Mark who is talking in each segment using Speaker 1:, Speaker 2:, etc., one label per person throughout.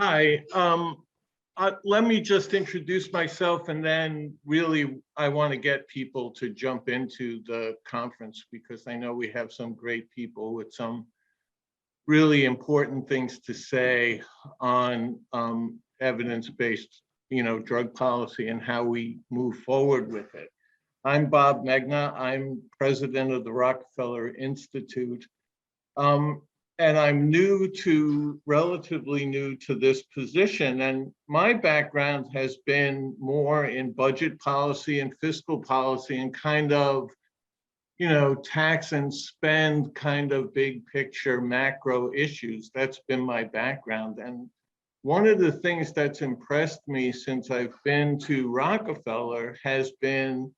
Speaker 1: Hi, let me just introduce myself, and then really I want to get people to jump into the conference because I know we have some great people with some really important things to say on evidence-based, drug policy and how we move forward with it. I'm Bob Megna. I'm president of the Rockefeller Institute. And I'm relatively new to this position. And my background has been more in budget policy and fiscal policy and kind of, tax and spend kind of big picture macro issues. That's been my background. And one of the things that's impressed me since I've been to Rockefeller has been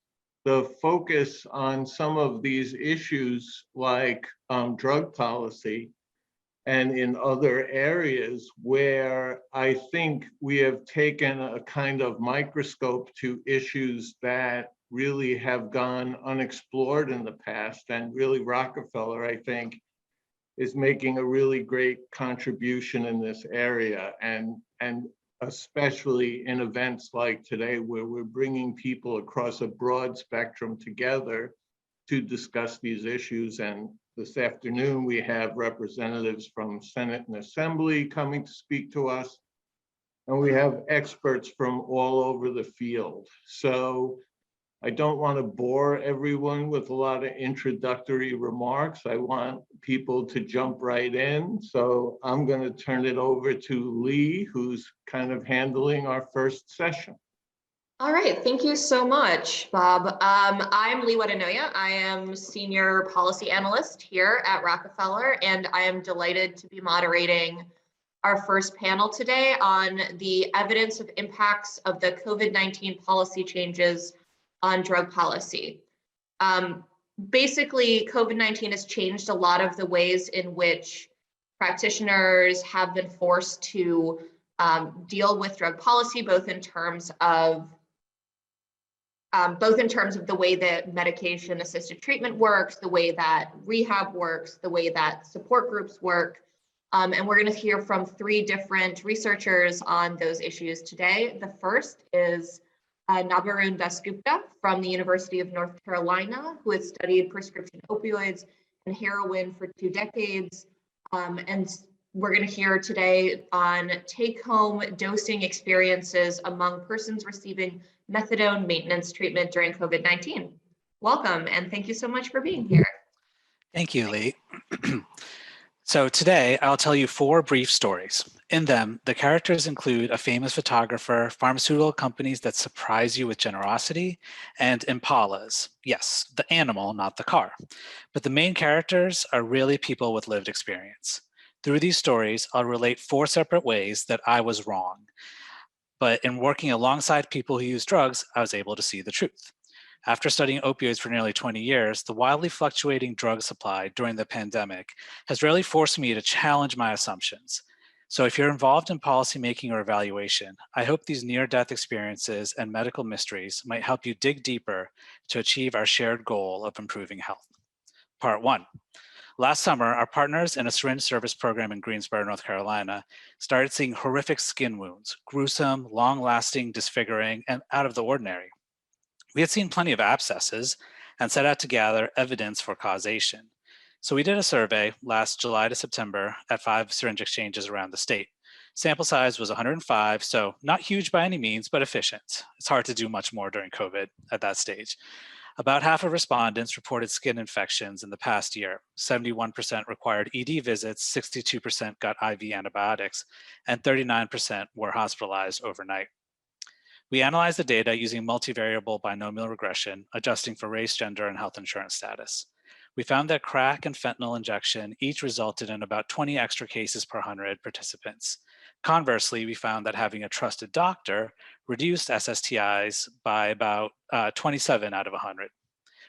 Speaker 1: the focus on some of these issues like drug policy and in other areas where I think we have taken a kind of microscope to issues that really have gone unexplored in the past. And really Rockefeller, I think, is making a really great contribution in this area. And especially in events like today, where we're bringing people across a broad spectrum together to discuss these issues. And this afternoon, we have representatives from Senate and Assembly coming to speak to us. And we have experts from all over the field. So I don't want to bore everyone with a lot of introductory remarks. I want people to jump right in. So I'm going to turn it over to Leigh, who's kind of handling our first session.
Speaker 2: All right, thank you so much, Bob. I'm Leigh Wedenoja. I am Senior Policy Analyst here at Rockefeller, and I am delighted to be moderating our first panel today on the evidence of impacts of the COVID-19 policy changes on drug policy. Basically, COVID-19 has changed a lot of the ways in which practitioners have been forced to deal with drug policy, both in terms of the way that medication-assisted treatment works, the way that rehab works, the way that support groups work. And we're going to hear from three different researchers on those issues today. The first is Nabarun Dasgupta from the University of North Carolina, who has studied prescription opioids and heroin for 2 decades. And we're going to hear today on take-home dosing experiences among persons receiving methadone maintenance treatment during COVID-19. Welcome, and thank you so much for being here.
Speaker 3: Thank you, Leigh. So today, I'll tell you 4 brief stories. In them, the characters include a famous photographer, pharmaceutical companies that surprise you with generosity, and impalas. Yes, the animal, not the car. But the main characters are really people with lived experience. Through these stories, I'll relate 4 separate ways that I was wrong. But in working alongside people who use drugs, I was able to see the truth. After studying opioids for nearly 20 years, the wildly fluctuating drug supply during the pandemic has really forced me to challenge my assumptions. So if you're involved in policymaking or evaluation, I hope these near-death experiences and medical mysteries might help you dig deeper to achieve our shared goal of improving health. Part 1. Last summer, our partners in a syringe service program in Greensboro, North Carolina, started seeing horrific skin wounds, gruesome, long-lasting, disfiguring, and out of the ordinary. We had seen plenty of abscesses and set out to gather evidence for causation. So we did a survey last July to September at 5 syringe exchanges around the state. Sample size was 105, so not huge by any means, but efficient. It's hard to do much more during COVID at that stage. About half of respondents reported skin infections in the past year. 71% required ED visits, 62% got IV antibiotics, and 39% were hospitalized overnight. We analyzed the data using multivariable binomial regression, adjusting for race, gender, and health insurance status. We found that crack and fentanyl injection each resulted in about 20 extra cases per 100 participants. Conversely, we found that having a trusted doctor reduced SSTIs by about 27 out of 100.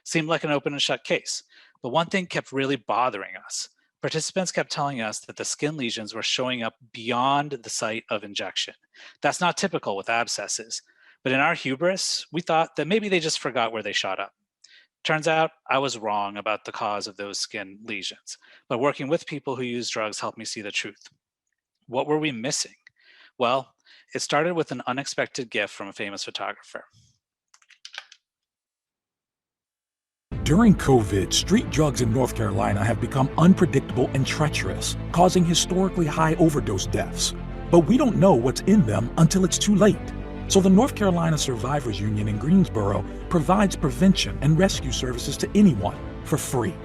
Speaker 3: Seemed like an open and shut case, but one thing kept really bothering us. Participants kept telling us that the skin lesions were showing up beyond the site of injection. That's not typical with abscesses, but in our hubris, we thought that maybe they just forgot where they shot up. Turns out I was wrong about the cause of those skin lesions, but working with people who use drugs helped me see the truth. What were we missing? Well, it started with an unexpected gift from a famous photographer.
Speaker 4: During COVID, street drugs in North Carolina have become unpredictable and treacherous, causing historically high overdose deaths. But we don't know what's in them until it's too late. So the North Carolina Survivors Union in Greensboro provides prevention and rescue services to anyone for free.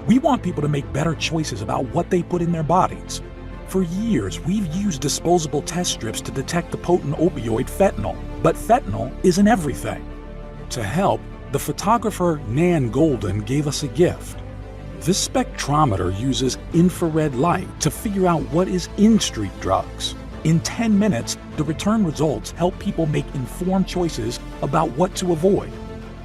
Speaker 4: We want people to make better choices about what they put in their bodies. For years, we've used disposable test strips to detect the potent opioid fentanyl, but fentanyl isn't everything. To help, the photographer Nan Golden gave us a gift. This spectrometer uses infrared light to figure out what is in street drugs. In 10 minutes, the return results help people make informed choices about what to avoid.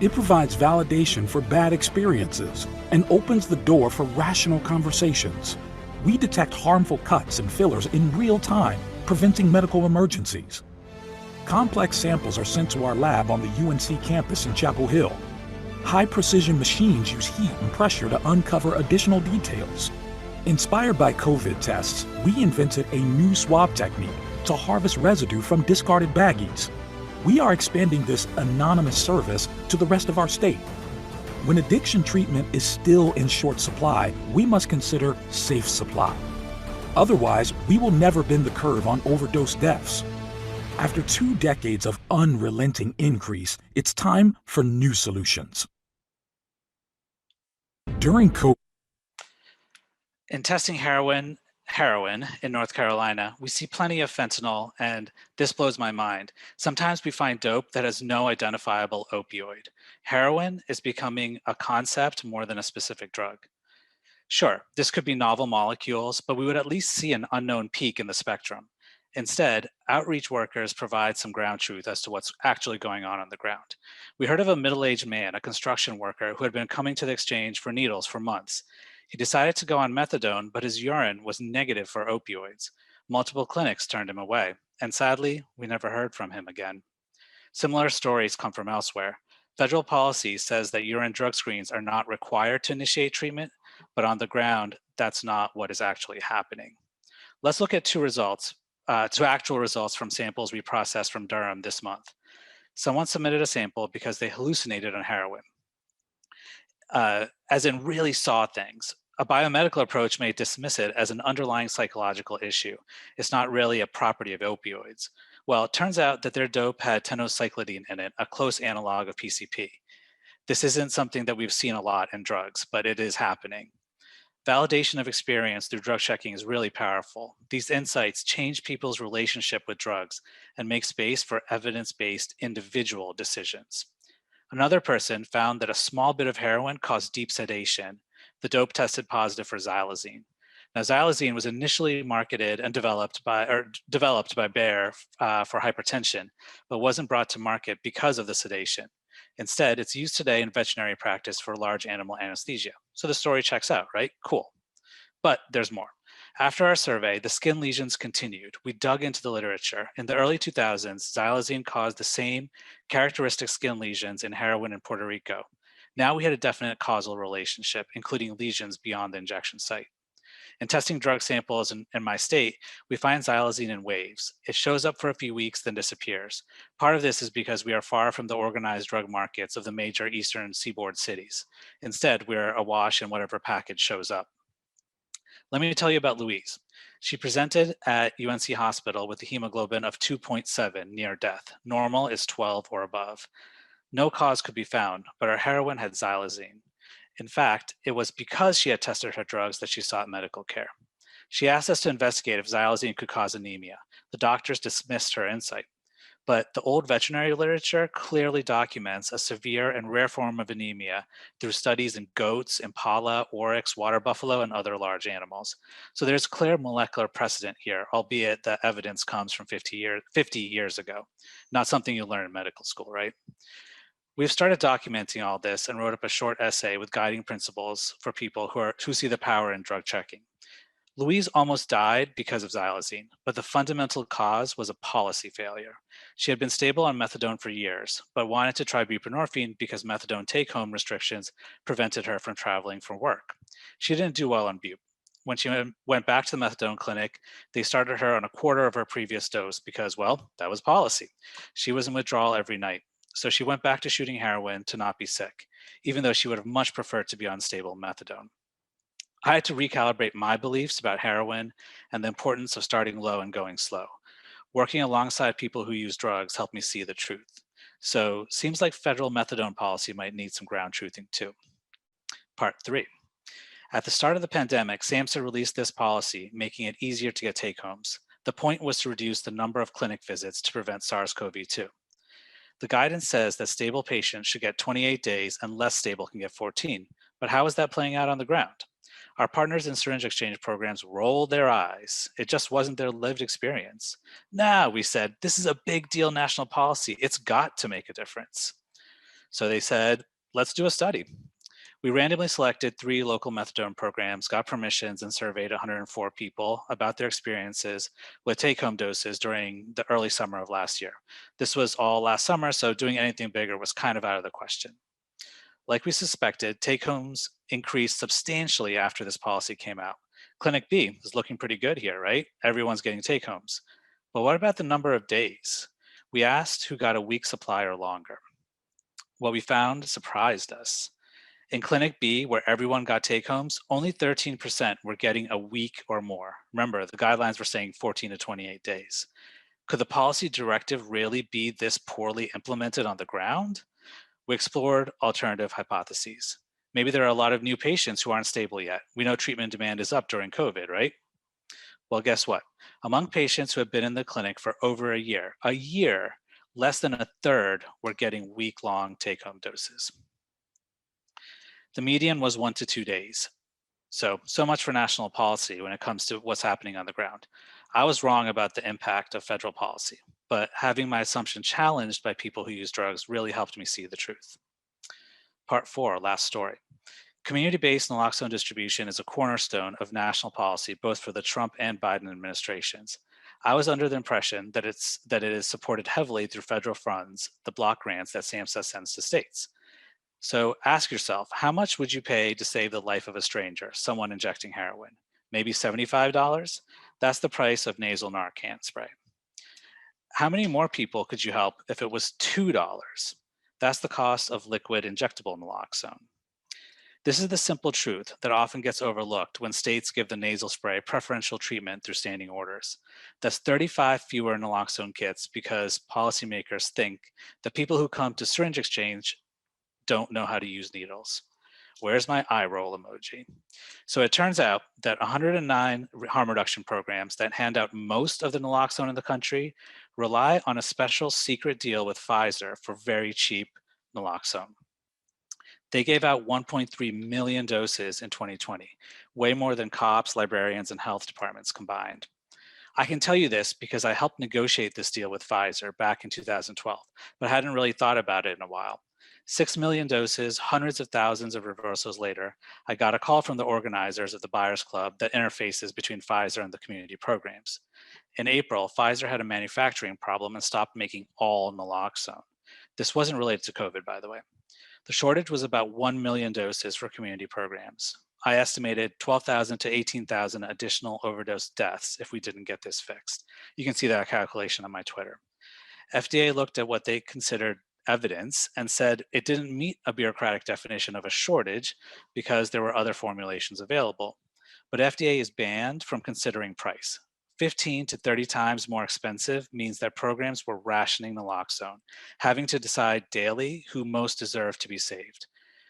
Speaker 4: It provides validation for bad experiences and opens the door for rational conversations. We detect harmful cuts and fillers in real time, preventing medical emergencies. Complex samples are sent to our lab on the UNC campus in Chapel Hill. High-precision machines use heat and pressure to uncover additional details. Inspired by COVID tests, we invented a new swab technique to harvest residue from discarded baggies. We are expanding this anonymous service to the rest of our state. When addiction treatment is still in short supply, we must consider safe supply. Otherwise, we will never bend the curve on overdose deaths. After 2 decades of unrelenting increase, it's time for new solutions. During COVID,
Speaker 3: In testing heroin in North Carolina, we see plenty of fentanyl, and this blows my mind. Sometimes we find dope that has no identifiable opioid. Heroin is becoming a concept more than a specific drug. Sure, this could be novel molecules, but we would at least see an unknown peak in the spectrum. Instead, outreach workers provide some ground truth as to what's actually going on the ground. We heard of a middle-aged man, a construction worker, who had been coming to the exchange for needles for months. He decided to go on methadone, but his urine was negative for opioids. Multiple clinics turned him away, and sadly, we never heard from him again. Similar stories come from elsewhere. Federal policy says that urine drug screens are not required to initiate treatment, but on the ground, that's not what is actually happening. Let's look at two actual results from samples we processed from Durham this month. Someone submitted a sample because they hallucinated on heroin. As in really saw things. A biomedical approach may dismiss it as an underlying psychological issue. It's not really a property of opioids. Well, it turns out that their dope had tenocyclidine in it, a close analog of PCP. This isn't something that we've seen a lot in drugs, but it is happening. Validation of experience through drug checking is really powerful. These insights change people's relationship with drugs and make space for evidence-based individual decisions. Another person found that a small bit of heroin caused deep sedation. The dope tested positive for xylazine. Now, xylazine was initially marketed and developed by Bayer for hypertension, but wasn't brought to market because of the sedation. Instead, it's used today in veterinary practice for large animal anesthesia. So the story checks out, right? Cool. But there's more. After our survey, the skin lesions continued. We dug into the literature. In the early 2000s, xylazine caused the same characteristic skin lesions in heroin in Puerto Rico. Now we had a definite causal relationship, including lesions beyond the injection site. In testing drug samples in my state, we find xylazine in waves. It shows up for a few weeks, then disappears. Part of this is because we are far from the organized drug markets of the major eastern seaboard cities. Instead, we're awash in whatever package shows up. Let me tell you about Louise. She presented at UNC Hospital with a hemoglobin of 2.7 near death. Normal is 12 or above. No cause could be found, but her heroin had xylazine. In fact, it was because she had tested her drugs that she sought medical care. She asked us to investigate if xylazine could cause anemia. The doctors dismissed her insight. But the old veterinary literature clearly documents a severe and rare form of anemia through studies in goats, impala, oryx, water buffalo, and other large animals. So there's clear molecular precedent here, albeit the evidence comes from 50 years ago. Not something you learn in medical school, right? We've started documenting all this and wrote up a short essay with guiding principles for people who see the power in drug checking. Louise almost died because of xylazine, but the fundamental cause was a policy failure. She had been stable on methadone for years, but wanted to try buprenorphine because methadone take-home restrictions prevented her from traveling for work. She didn't do well on bupe. When she went back to the methadone clinic, they started her on a quarter of her previous dose because, well, that was policy. She was in withdrawal every night. So she went back to shooting heroin to not be sick, even though she would have much preferred to be on stable methadone. I had to recalibrate my beliefs about heroin and the importance of starting low and going slow. Working alongside people who use drugs helped me see the truth. So seems like federal methadone policy might need some ground truthing too. Part 3. At the start of the pandemic, SAMHSA released this policy, making it easier to get take-homes. The point was to reduce the number of clinic visits to prevent SARS-CoV-2. The guidance says that stable patients should get 28 days and less stable can get 14. But how is that playing out on the ground? Our partners in syringe exchange programs rolled their eyes. It just wasn't their lived experience. Nah, we said, this is a big deal national policy. It's got to make a difference. So they said, let's do a study. We randomly selected 3 local methadone programs, got permissions, and surveyed 104 people about their experiences with take-home doses during the early summer of last year. This was all last summer, so doing anything bigger was kind of out of the question. Like we suspected, take-homes increased substantially after this policy came out. Clinic B is looking pretty good here, right? Everyone's getting take-homes. But what about the number of days? We asked who got a week supply or longer. What we found surprised us. In Clinic B, where everyone got take-homes, only 13% were getting a week or more. Remember, the guidelines were saying 14 to 28 days. Could the policy directive really be this poorly implemented on the ground? We explored alternative hypotheses. Maybe there are a lot of new patients who aren't stable yet. We know treatment demand is up during COVID, right? Well, guess what? Among patients who have been in the clinic for over a year, less than a third were getting week-long take-home doses. The median was 1 to 2 days. So much for national policy when it comes to what's happening on the ground. I was wrong about the impact of federal policy, but having my assumption challenged by people who use drugs really helped me see the truth. Part 4, last story. Community-based naloxone distribution is a cornerstone of national policy, both for the Trump and Biden administrations. I was under the impression that it is supported heavily through federal funds, the block grants that SAMHSA sends to states. So ask yourself, how much would you pay to save the life of a stranger, someone injecting heroin? Maybe $75? That's the price of nasal Narcan spray. How many more people could you help if it was $2? That's the cost of liquid injectable naloxone. This is the simple truth that often gets overlooked when states give the nasal spray preferential treatment through standing orders. That's 35 fewer naloxone kits because policymakers think that people who come to syringe exchange don't know how to use needles. Where's my eye roll emoji? So it turns out that 109 harm reduction programs that hand out most of the naloxone in the country rely on a special secret deal with Pfizer for very cheap naloxone. They gave out 1.3 million doses in 2020, way more than cops, librarians, and health departments combined. I can tell you this because I helped negotiate this deal with Pfizer back in 2012, but hadn't really thought about it in a while. 6 million doses, hundreds of thousands of reversals later, I got a call from the organizers of the Buyers Club that interfaces between Pfizer and the community programs. In April, Pfizer had a manufacturing problem and stopped making all naloxone. This wasn't related to COVID, by the way. The shortage was about 1 million doses for community programs. I estimated 12,000 to 18,000 additional overdose deaths if we didn't get this fixed. You can see that calculation on my Twitter. FDA looked at what they considered evidence and said it didn't meet a bureaucratic definition of a shortage because there were other formulations available. But FDA is banned from considering price. 15 to 30 times more expensive means that programs were rationing naloxone, having to decide daily who most deserved to be saved.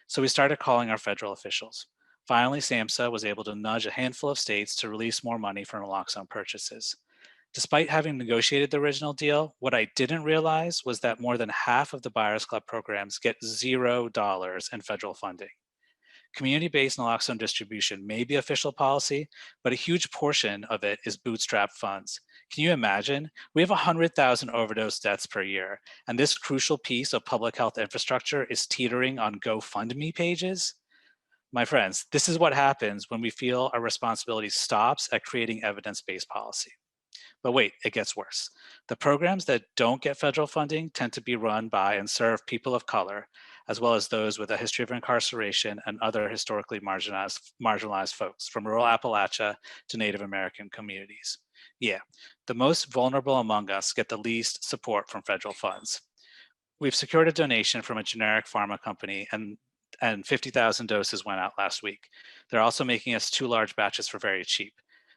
Speaker 3: So we started calling our federal officials. Finally, SAMHSA was able to nudge a handful of states to release more money for naloxone purchases. Despite having negotiated the original deal, what I didn't realize was that more than half of the Buyers Club programs get $0 in federal funding. Community-based naloxone distribution may be official policy, but a huge portion of it is bootstrap funds. Can you imagine? We have 100,000 overdose deaths per year, and this crucial piece of public health infrastructure is teetering on GoFundMe pages? My friends, this is what happens when we feel our responsibility stops at creating evidence-based policy. But wait, it gets worse. The programs that don't get federal funding tend to be run by and serve people of color, as well as those with a history of incarceration and other historically marginalized folks, from rural Appalachia to Native American communities. Yeah, the most vulnerable among us get the least support from federal funds. We've secured a donation from a generic pharma company, and 50,000 doses went out last week. They're also making us 2 large batches for very cheap.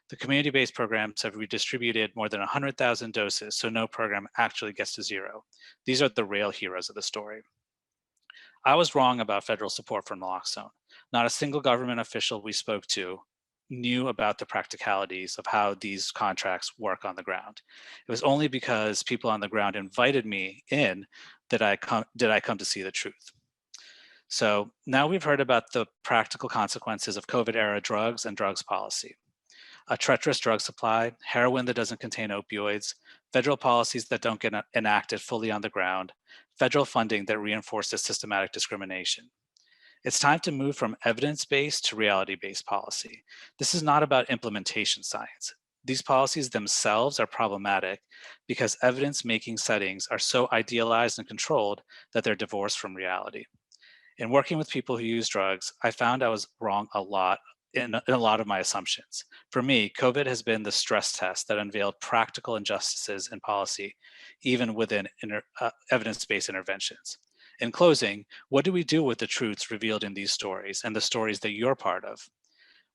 Speaker 3: The community-based programs have redistributed more than 100,000 doses, so no program actually gets to zero. These are the real heroes of the story. I was wrong about federal support for naloxone. Not a single government official we spoke to knew about the practicalities of how these contracts work on the ground. It was only because people on the ground invited me in that I come to see the truth. So now we've heard about the practical consequences of COVID-era drugs and drugs policy. A treacherous drug supply, heroin that doesn't contain opioids, federal policies that don't get enacted fully on the ground, federal funding that reinforces systematic discrimination. It's time to move from evidence-based to reality-based policy. This is not about implementation science. These policies themselves are problematic because evidence-making settings are so idealized and controlled that they're divorced from reality. In working with people who use drugs, I found I was wrong a lot in a lot of my assumptions. For me, COVID has been the stress test that unveiled practical injustices in policy, even within evidence-based interventions. In closing, what do we do with the truths revealed in these stories and the stories that you're part of?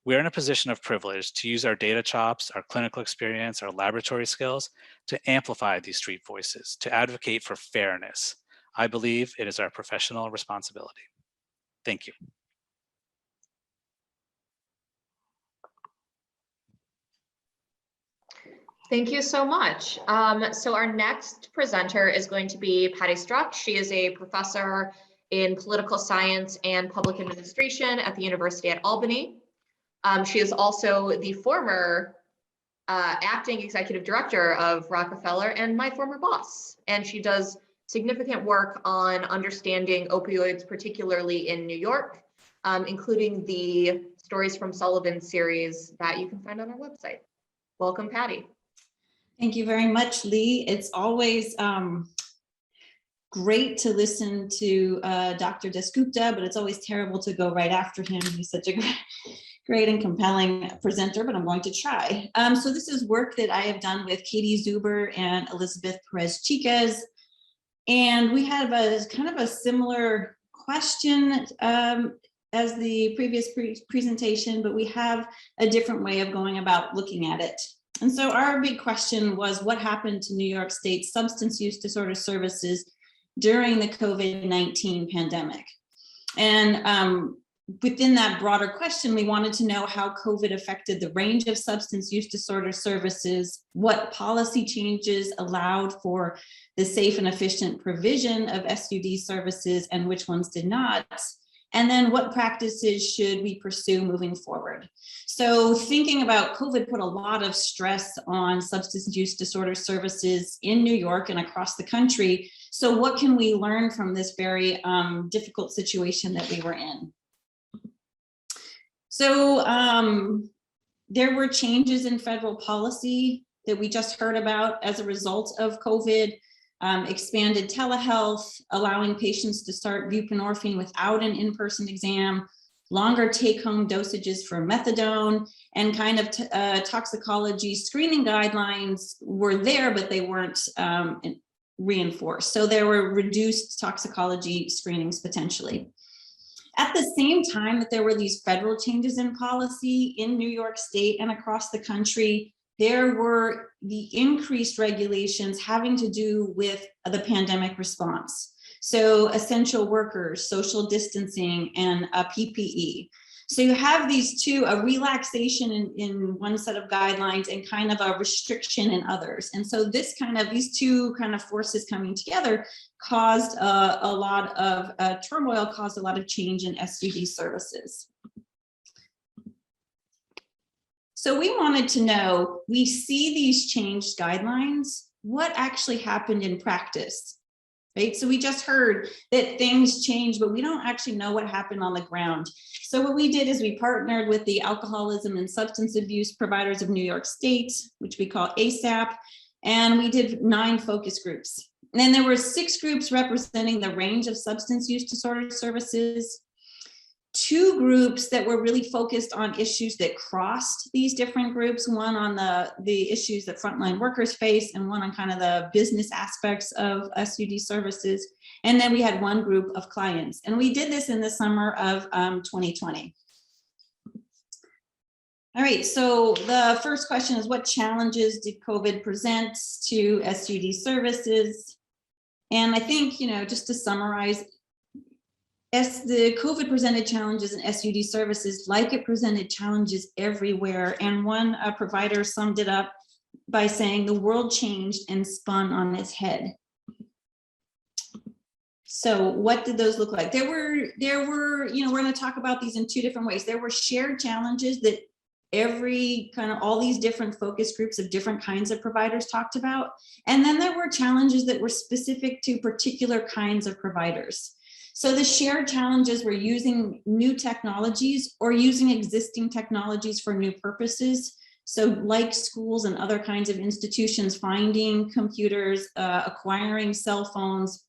Speaker 3: We're in a position of privilege to use our data chops, our clinical experience, our laboratory skills to amplify these street voices, to advocate for fairness. I believe it is our professional responsibility. Thank you.
Speaker 2: Thank you so much. So our next presenter is going to be Patty Strach. She is a professor in political science and public administration at the University at Albany. She is also the former acting executive director of Rockefeller and my former boss. And she does significant work on understanding opioids, particularly in New York, including the Stories from Sullivan series that you can find on our website. Welcome, Patty.
Speaker 5: Thank you very much, Leigh. It's always great to listen to Dr. Dasgupta, but it's always terrible to go right after him. He's such a great and compelling presenter, but I'm going to try. So this is work that I have done with Katie Zuber and Elizabeth Perez-Chiquez. And we have a kind of a similar question as the previous presentation, but we have a different way of going about looking at it. And so our big question was, what happened to New York State substance use disorder services during the COVID-19 pandemic? And within that broader question, we wanted to know how COVID affected the range of substance use disorder services, what policy changes allowed for the safe and efficient provision of SUD services and which ones did not, and then what practices should we pursue moving forward. So thinking about COVID put a lot of stress on substance use disorder services in New York and across the country. So what can we learn from this very difficult situation that we were in? So there were changes in federal policy that we just heard about as a result of COVID. Expanded telehealth, allowing patients to start buprenorphine without an in-person exam, longer take-home dosages for methadone, and kind of toxicology screening guidelines were there, but they weren't reinforced. So there were reduced toxicology screenings potentially. At the same time that there were these federal changes in policy in New York State and across the country, there were the increased regulations having to do with the pandemic response. So essential workers, social distancing, and PPE. So you have these two, a relaxation in one set of guidelines and kind of a restriction in others. And so this kind of, these two kind of forces coming together caused a lot of turmoil, caused a lot of change in SUD services. So we wanted to know, we see these changed guidelines, what actually happened in practice, right? So we just heard that things changed, but we don't actually know what happened on the ground. So what we did is we partnered with the Alcoholism and Substance Abuse Providers of New York State, which we call ASAP, and we did 9 focus groups. And then there were 6 groups representing the range of substance use disorder services. 2 groups that were really focused on issues that crossed these different groups, one on the issues that frontline workers face and one on kind of the business aspects of SUD services. And then we had 1 group of clients. And we did this in the summer of 2020. All right, so the first question is, what challenges did COVID present to SUD services? And I think, just to summarize, as the COVID presented challenges in SUD services, like it presented challenges everywhere. And one provider summed it up by saying the world changed and spun on its head. So what did those look like? There were, we're going to talk about these in 2 different ways. There were shared challenges that all these different focus groups of different kinds of providers talked about. And then there were challenges that were specific to particular kinds of providers. So the shared challenges were using new technologies or using existing technologies for new purposes. So like schools and other kinds of institutions, finding computers, acquiring cell phones,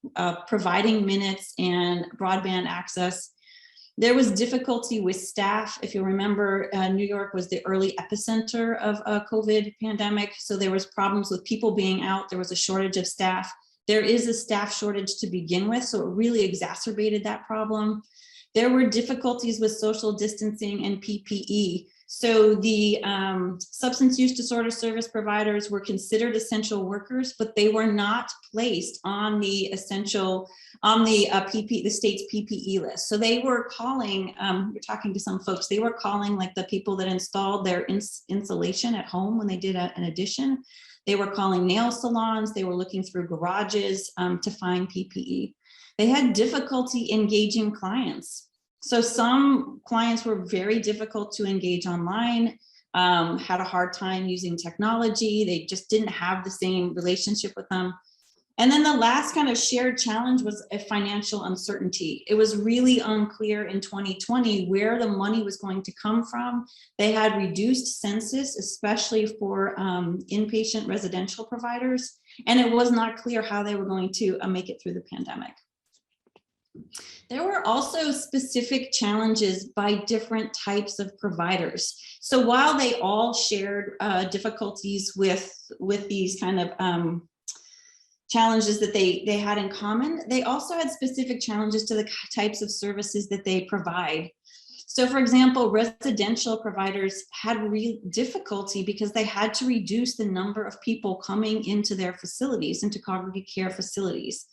Speaker 5: providing minutes and broadband access. There was difficulty with staff. If you remember, New York was the early epicenter of a COVID pandemic. So there was problems with people being out. There was a shortage of staff. There is a staff shortage to begin with, so it really exacerbated that problem. There were difficulties with social distancing and PPE. So the substance use disorder service providers were considered essential workers, but they were not placed on the the state's PPE list. So they were calling, we're talking to some folks, they were calling like the people that installed their insulation at home when they did an addition. They were calling nail salons. They were looking through garages to find PPE. They had difficulty engaging clients. So some clients were very difficult to engage online, had a hard time using technology. They just didn't have the same relationship with them. And then the last kind of shared challenge was a financial uncertainty. It was really unclear in 2020 where the money was going to come from. They had reduced census, especially for inpatient residential providers, and it was not clear how they were going to make it through the pandemic. There were also specific challenges by different types of providers. So while they all shared difficulties with these kind of challenges that they had in common, they also had specific challenges to the types of services that they provide. So for example, residential providers had real difficulty because they had to reduce the number of people coming into their facilities, into congregate care facilities.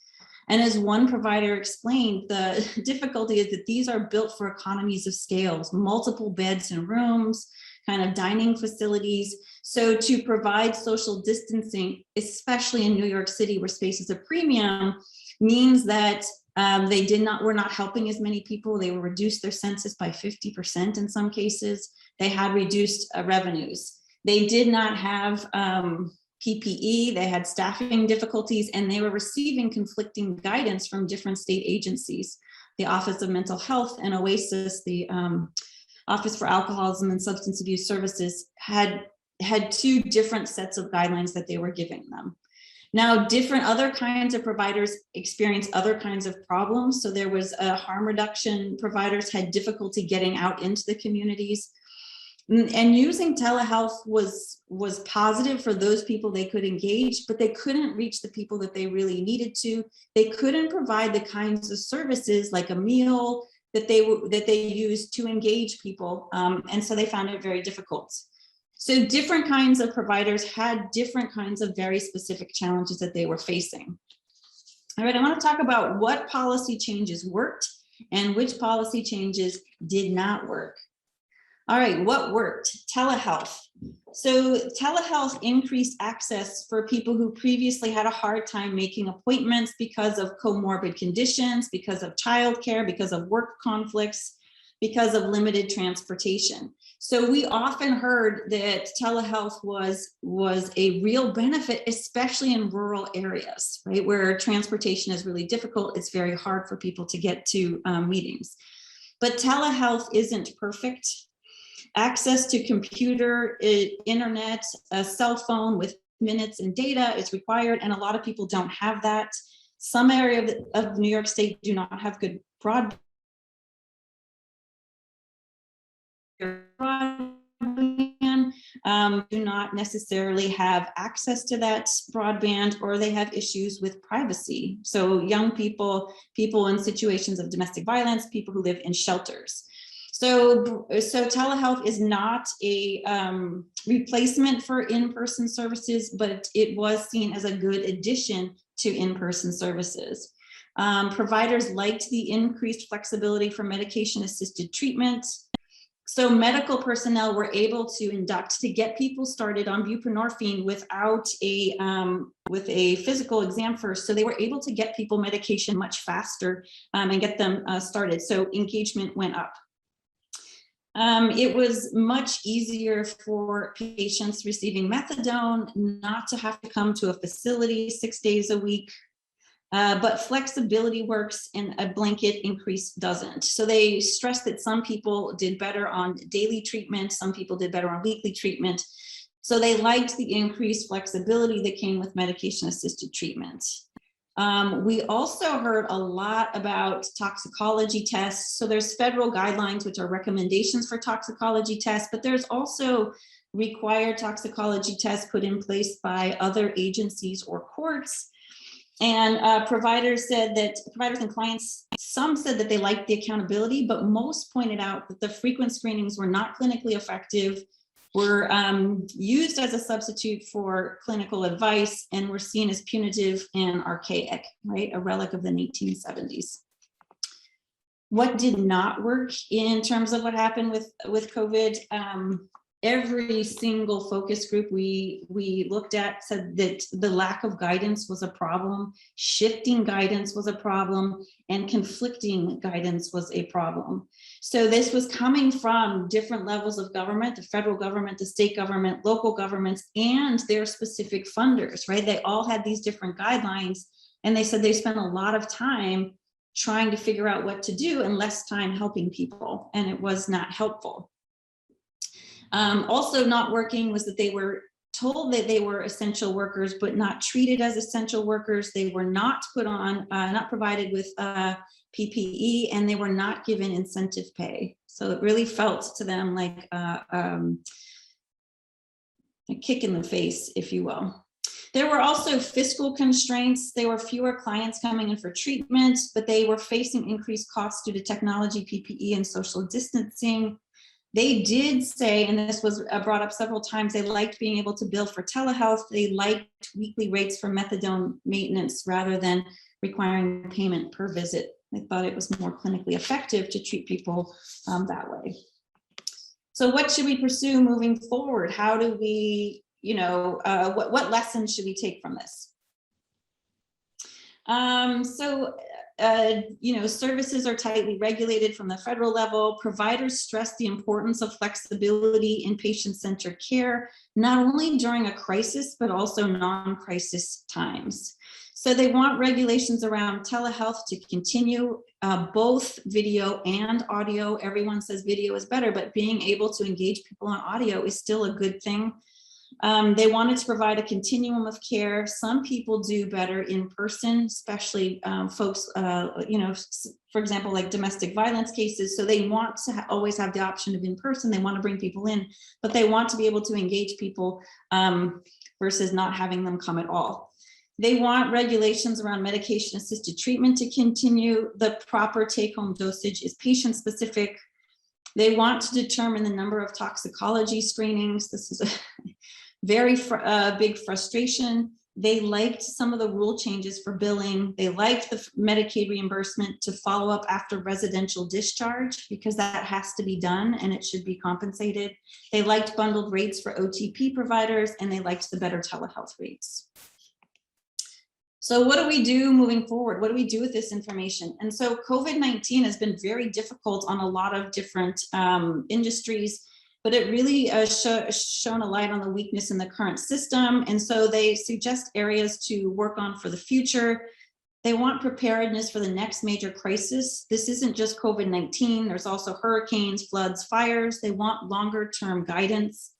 Speaker 5: And as one provider explained, the difficulty is that these are built for economies of scales, multiple beds and rooms, kind of dining facilities. So to provide social distancing, especially in New York City where space is a premium, means that were not helping as many people. They reduced their census by 50% in some cases. They had reduced revenues. They did not have PPE, they had staffing difficulties, and they were receiving conflicting guidance from different state agencies. The Office of Mental Health and OASIS, the Office for Alcoholism and Substance Abuse Services, had 2 different sets of guidelines that they were giving them. Now, different other kinds of providers experience other kinds of problems. So there was harm reduction providers had difficulty getting out into the communities. And using telehealth was positive for those people they could engage, but they couldn't reach the people that they really needed to. They couldn't provide the kinds of services like a meal that they used to engage people. And so they found it very difficult. So different kinds of providers had different kinds of very specific challenges that they were facing. All right, I want to talk about what policy changes worked and which policy changes did not work. All right, what worked? Telehealth. So telehealth increased access for people who previously had a hard time making appointments because of comorbid conditions, because of childcare, because of work conflicts, because of limited transportation. So we often heard that telehealth was a real benefit, especially in rural areas, right, where transportation is really difficult. It's very hard for people to get to meetings. But telehealth isn't perfect. Access to computer, internet, a cell phone with minutes and data is required, and a lot of people don't have that. Some areas of New York State do not have good broadband, do not necessarily have access to that broadband, or they have issues with privacy. So young people, people in situations of domestic violence, people who live in shelters. So telehealth is not a replacement for in-person services, but it was seen as a good addition to in-person services. Providers liked the increased flexibility for medication-assisted treatment. So medical personnel were able to induct to get people started on buprenorphine without with a physical exam first. So they were able to get people medication much faster and get them started. So engagement went up. It was much easier for patients receiving methadone not to have to come to a facility 6 days a week. But flexibility works and a blanket increase doesn't. So they stressed that some people did better on daily treatment, some people did better on weekly treatment. So they liked the increased flexibility that came with medication-assisted treatment. We also heard a lot about toxicology tests. So there's federal guidelines, which are recommendations for toxicology tests, but there's also required toxicology tests put in place by other agencies or courts. And providers and clients, some said that they liked the accountability, but most pointed out that the frequent screenings were not clinically effective, were used as a substitute for clinical advice, and were seen as punitive and archaic, right? A relic of the 1970s. What did not work in terms of what happened with COVID? Every single focus group we looked at said that the lack of guidance was a problem, shifting guidance was a problem, and conflicting guidance was a problem. So this was coming from different levels of government, the federal government, the state government, local governments, and their specific funders, right? They all had these different guidelines, and they said they spent a lot of time trying to figure out what to do and less time helping people, and it was not helpful. Also not working was that they were told that they were essential workers, but not treated as essential workers. They were not put on, not provided with PPE, and they were not given incentive pay. So it really felt to them like a kick in the face, if you will. There were also fiscal constraints. There were fewer clients coming in for treatment, but they were facing increased costs due to technology, PPE, and social distancing. They did say, and this was brought up several times, they liked being able to bill for telehealth. They liked weekly rates for methadone maintenance rather than requiring payment per visit. They thought it was more clinically effective to treat people that way. So what should we pursue moving forward? How do we, what lessons should we take from this? Services are tightly regulated from the federal level. Providers stress the importance of flexibility in patient-centered care, not only during a crisis, but also non-crisis times. So they want regulations around telehealth to continue, both video and audio. Everyone says video is better, but being able to engage people on audio is still a good thing. They wanted to provide a continuum of care. Some people do better in person, especially folks, for example, like domestic violence cases. So they want to always have the option of in person. They want to bring people in, but they want to be able to engage people versus not having them come at all. They want regulations around medication-assisted treatment to continue. The proper take-home dosage is patient-specific. They want to determine the number of toxicology screenings. This is a very big frustration. They liked some of the rule changes for billing. They liked the Medicaid reimbursement to follow up after residential discharge, because that has to be done and it should be compensated. They liked bundled rates for OTP providers, and they liked the better telehealth rates. So what do we do moving forward? What do we do with this information? And so COVID-19 has been very difficult on a lot of different industries, but it really shone a light on the weakness in the current system. And so they suggest areas to work on for the future. They want preparedness for the next major crisis. This isn't just COVID-19. There's also hurricanes, floods, fires. They want longer term guidance.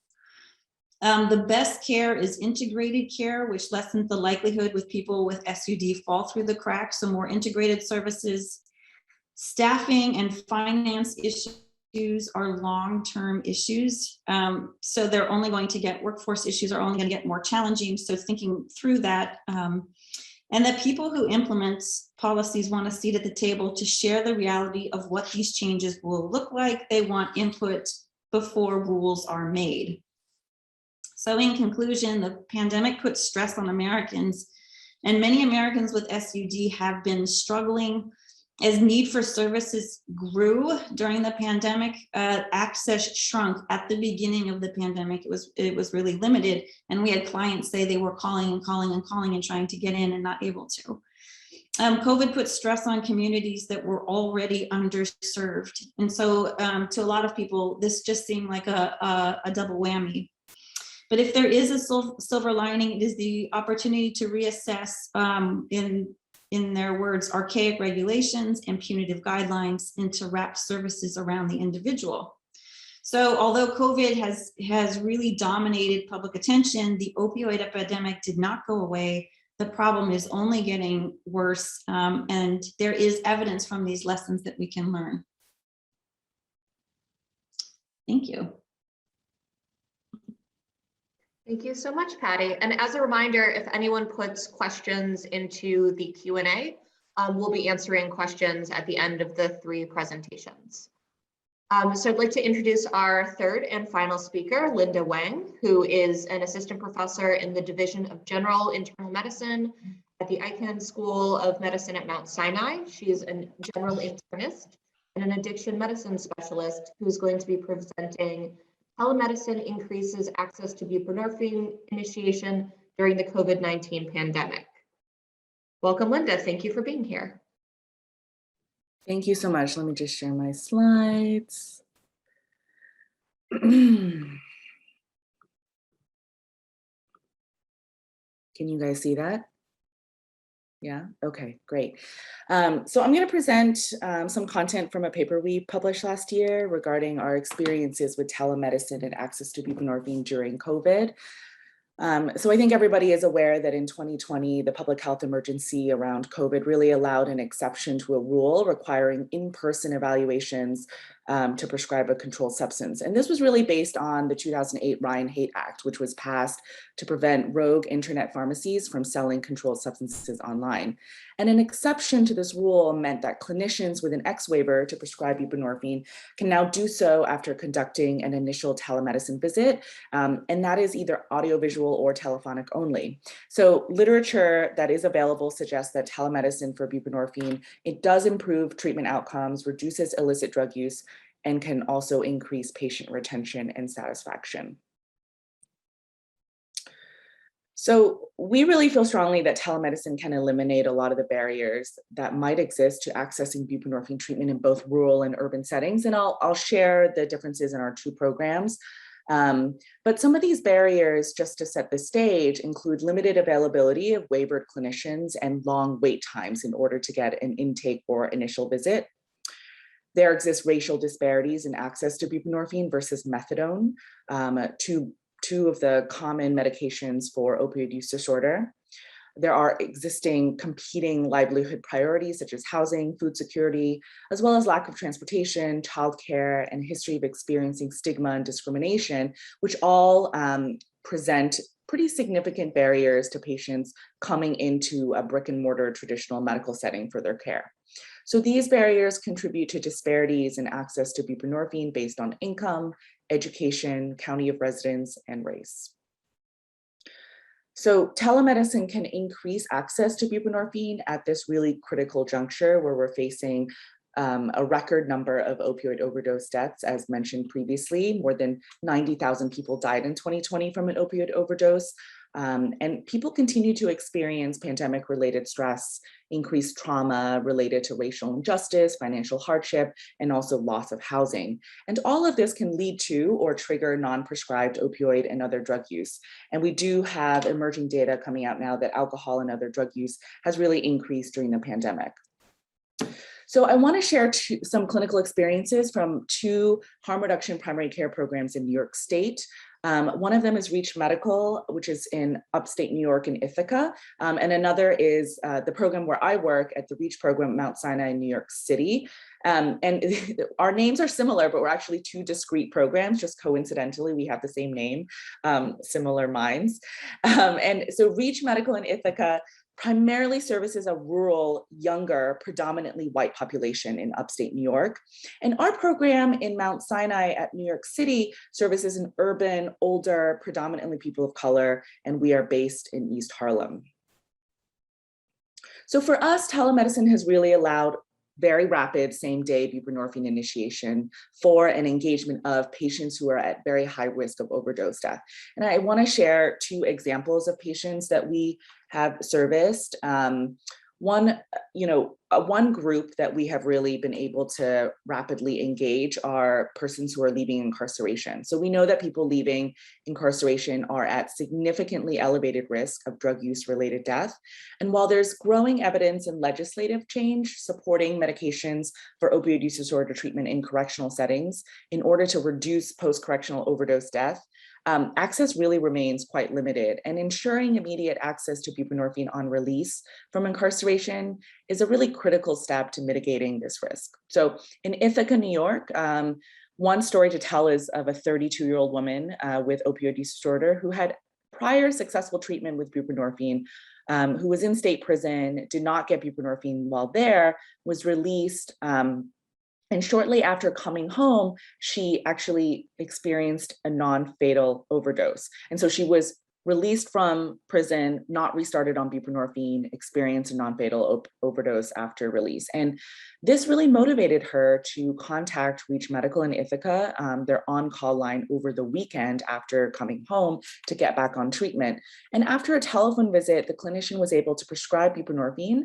Speaker 5: The best care is integrated care, which lessens the likelihood with people with SUD fall through the cracks. So more integrated services. Staffing and finance issues are long-term issues. So they're only going to get, workforce issues are only going to get more challenging. So thinking through that, and that people who implement policies want a seat at the table to share the reality of what these changes will look like. They want input before rules are made. So in conclusion, the pandemic puts stress on Americans, and many Americans with SUD have been struggling. As need for services grew during the pandemic, access shrunk at the beginning of the pandemic. It was really limited, and we had clients say they were calling and calling and calling and trying to get in and not able to. COVID put stress on communities that were already underserved, and so to a lot of people, this just seemed like a double whammy. But if there is a silver lining, it is the opportunity to reassess in their words, archaic regulations and punitive guidelines, and to wrap services around the individual. So although COVID has really dominated public attention, the opioid epidemic did not go away. The problem is only getting worse, and there is evidence from these lessons that we can learn. Thank you.
Speaker 2: Thank you so much, Patty. And as a reminder, if anyone puts questions into the Q&A, we'll be answering questions at the end of the 3 presentations. So I'd like to introduce our third and final speaker, Linda Wang, who is an assistant professor in the Division of General Internal Medicine at the Icahn School of Medicine at Mount Sinai. She is a general internist and an addiction medicine specialist who's going to be presenting Telemedicine increases access to buprenorphine initiation during the COVID-19 pandemic. Welcome, Linda. Thank you for being here.
Speaker 6: Thank you so much. Let me just share my slides. Can you guys see that? Yeah, okay, great. So I'm going to present some content from a paper we published last year regarding our experiences with telemedicine and access to buprenorphine during COVID. So I think everybody is aware that in 2020, the public health emergency around COVID really allowed an exception to a rule requiring in-person evaluations to prescribe a controlled substance. And this was really based on the 2008 Ryan-Haight Act, which was passed to prevent rogue internet pharmacies from selling controlled substances online. And an exception to this rule meant that clinicians with an X waiver to prescribe buprenorphine can now do so after conducting an initial telemedicine visit, and that is either audiovisual or telephonic only. So literature that is available suggests that telemedicine for buprenorphine, it does improve treatment outcomes, reduces illicit drug use, and can also increase patient retention and satisfaction. So we really feel strongly that telemedicine can eliminate a lot of the barriers that might exist to accessing buprenorphine treatment in both rural and urban settings. And I'll share the differences in our 2 programs. But some of these barriers, just to set the stage, include limited availability of waivered clinicians and long wait times in order to get an intake or initial visit. There exist racial disparities in access to buprenorphine versus methadone, two of the common medications for opioid use disorder. There are existing competing livelihood priorities such as housing, food security, as well as lack of transportation, childcare, and history of experiencing stigma and discrimination, which all present pretty significant barriers to patients coming into a brick and mortar traditional medical setting for their care. So these barriers contribute to disparities in access to buprenorphine based on income, education, county of residence, and race. So telemedicine can increase access to buprenorphine at this really critical juncture where we're facing a record number of opioid overdose deaths, as mentioned previously. More than 90,000 people died in 2020 from an opioid overdose. And people continue to experience pandemic-related stress, increased trauma related to racial injustice, financial hardship, and also loss of housing. And all of this can lead to or trigger non-prescribed opioid and other drug use. And we do have emerging data coming out now that alcohol and other drug use has really increased during the pandemic. So I want to share some clinical experiences from 2 harm reduction primary care programs in New York State. One of them is Reach Medical, which is in upstate New York in Ithaca. And another is the program where I work at the Reach program at Mount Sinai in New York City. And our names are similar, but we're actually two discrete programs. Just coincidentally, we have the same name, similar minds. And so Reach Medical in Ithaca primarily services a rural, younger, predominantly white population in upstate New York. And our program in Mount Sinai at New York City services an urban, older, predominantly people of color, and we are based in East Harlem. So for us, telemedicine has really allowed very rapid same-day buprenorphine initiation for an engagement of patients who are at very high risk of overdose death. And I want to share two examples of patients that we have serviced. One group that we have really been able to rapidly engage are persons who are leaving incarceration. So we know that people leaving incarceration are at significantly elevated risk of drug use related death. And while there's growing evidence and legislative change supporting medications for opioid use disorder treatment in correctional settings in order to reduce post-correctional overdose death, access really remains quite limited, and ensuring immediate access to buprenorphine on release from incarceration is a really critical step to mitigating this risk. So in Ithaca, New York, one story to tell is of a 32-year-old woman with opioid use disorder who had prior successful treatment with buprenorphine, who was in state prison, did not get buprenorphine while there, was released, and shortly after coming home, she actually experienced a non-fatal overdose. And so she was released from prison, not restarted on buprenorphine, experienced a non-fatal overdose after release. And this really motivated her to contact Reach Medical in Ithaca, their on-call line over the weekend after coming home to get back on treatment. And after a telephone visit, the clinician was able to prescribe buprenorphine,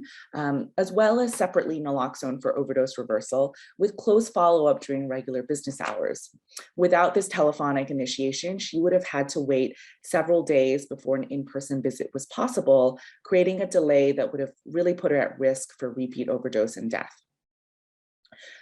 Speaker 6: as well as separately naloxone for overdose reversal with close follow-up during regular business hours. Without this telephonic initiation, she would have had to wait several days before an in-person visit was possible, creating a delay that would have really put her at risk for repeat overdose and death.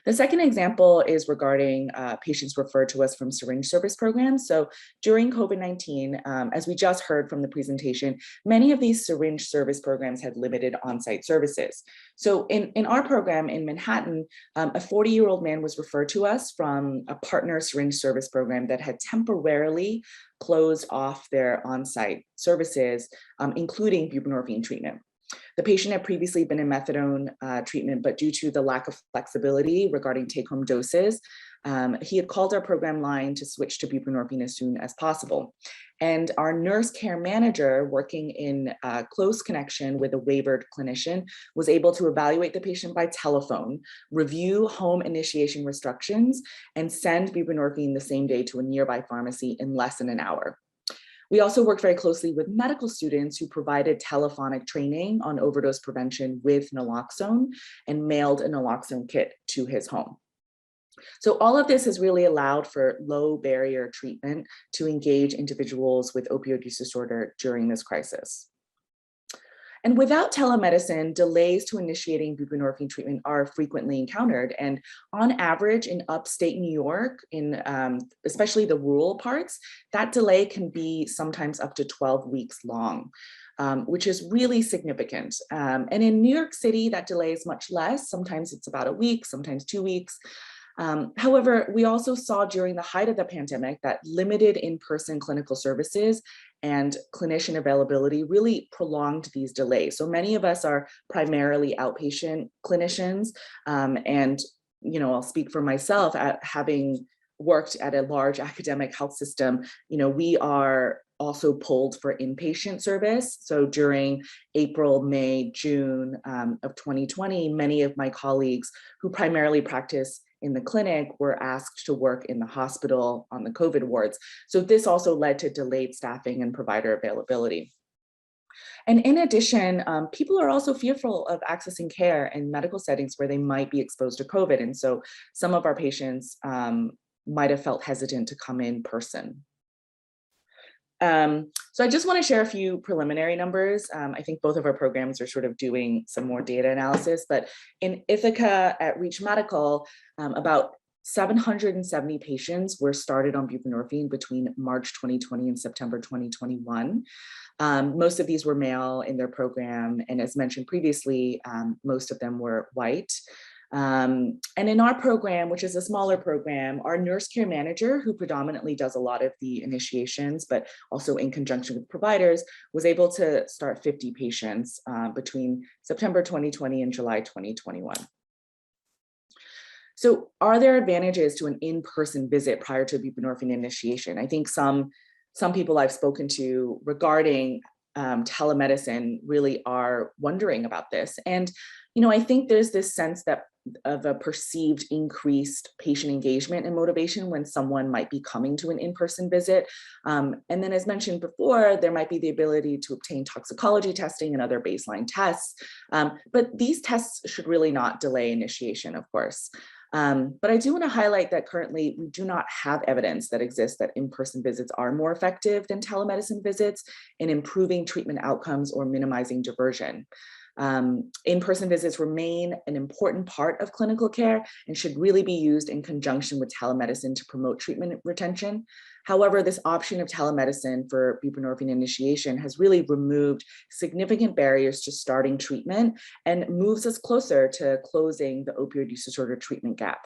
Speaker 6: The second example is regarding patients referred to us from syringe service programs. So during COVID-19, as we just heard from the presentation, many of these syringe service programs had limited on-site services. So in our program in Manhattan, a 40-year-old man was referred to us from a partner syringe service program that had temporarily closed off their on-site services, including buprenorphine treatment. The patient had previously been in methadone treatment, but due to the lack of flexibility regarding take-home doses, he had called our program line to switch to buprenorphine as soon as possible. And our nurse care manager, working in close connection with a waivered clinician, was able to evaluate the patient by telephone, review home initiation restrictions, and send buprenorphine the same day to a nearby pharmacy in less than an hour. We also worked very closely with medical students who provided telephonic training on overdose prevention with naloxone and mailed a naloxone kit to his home. So all of this has really allowed for low barrier treatment to engage individuals with opioid use disorder during this crisis. And without telemedicine, delays to initiating buprenorphine treatment are frequently encountered. And on average in upstate New York, in especially the rural parts, that delay can be sometimes up to 12 weeks long, which is really significant. And in New York City, that delay is much less. Sometimes it's about a week, sometimes 2 weeks. However, we also saw during the height of the pandemic that limited in-person clinical services and clinician availability really prolonged these delays. So many of us are primarily outpatient clinicians, and I'll speak for myself, at having worked at a large academic health system, we are also pulled for inpatient service. So during April, May, June of 2020, many of my colleagues who primarily practice in the clinic were asked to work in the hospital on the COVID wards. So this also led to delayed staffing and provider availability. And in addition, people are also fearful of accessing care in medical settings where they might be exposed to COVID. And so some of our patients might have felt hesitant to come in person. So I just want to share a few preliminary numbers. I think both of our programs are sort of doing some more data analysis, but in Ithaca at Reach Medical, about 770 patients were started on buprenorphine between March 2020 and September 2021. Most of these were male in their program, and as mentioned previously, most of them were white. And in our program, which is a smaller program, our nurse care manager, who predominantly does a lot of the initiations, but also in conjunction with providers, was able to start 50 patients between September 2020 and July 2021. So are there advantages to an in-person visit prior to buprenorphine initiation? I think some people I've spoken to regarding telemedicine really are wondering about this. And, you know, I think there's this sense that of a perceived increased patient engagement and motivation when someone might be coming to an in-person visit. And then as mentioned before, there might be the ability to obtain toxicology testing and other baseline tests. But these tests should really not delay initiation, of course. But I do want to highlight that currently we do not have evidence that exists that in-person visits are more effective than telemedicine visits in improving treatment outcomes or minimizing diversion. In-person visits remain an important part of clinical care and should really be used in conjunction with telemedicine to promote treatment retention. However, this option of telemedicine for buprenorphine initiation has really removed significant barriers to starting treatment and moves us closer to closing the opioid use disorder treatment gap.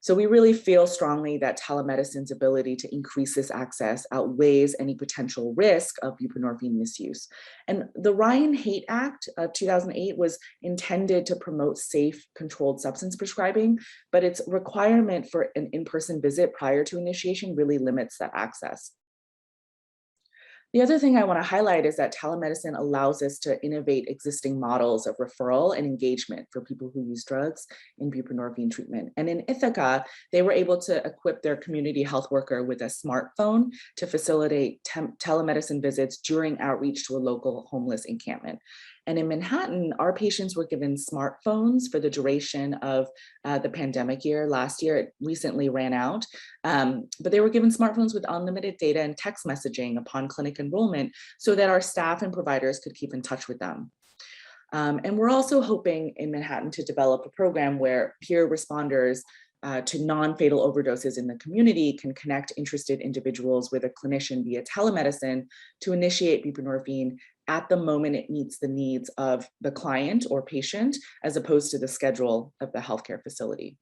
Speaker 6: So we really feel strongly that telemedicine's ability to increase this access outweighs any potential risk of buprenorphine misuse. And the Ryan-Haight Act of 2008 was intended to promote safe, controlled substance prescribing, but its requirement for an in-person visit prior to initiation really limits that access. The other thing I want to highlight is that telemedicine allows us to innovate existing models of referral and engagement for people who use drugs in buprenorphine treatment. And in Ithaca, they were able to equip their community health worker with a smartphone to facilitate telemedicine visits during outreach to a local homeless encampment. And in Manhattan, our patients were given smartphones for the duration of the pandemic year. Last year, it recently ran out, but they were given smartphones with unlimited data and text messaging upon clinic enrollment so that our staff and providers could keep in touch with them. And we're also hoping in Manhattan to develop a program where peer responders to non-fatal overdoses in the community can connect interested individuals with a clinician via telemedicine to initiate buprenorphine at the moment it meets the needs of the client or patient, as opposed to the schedule of the healthcare facility.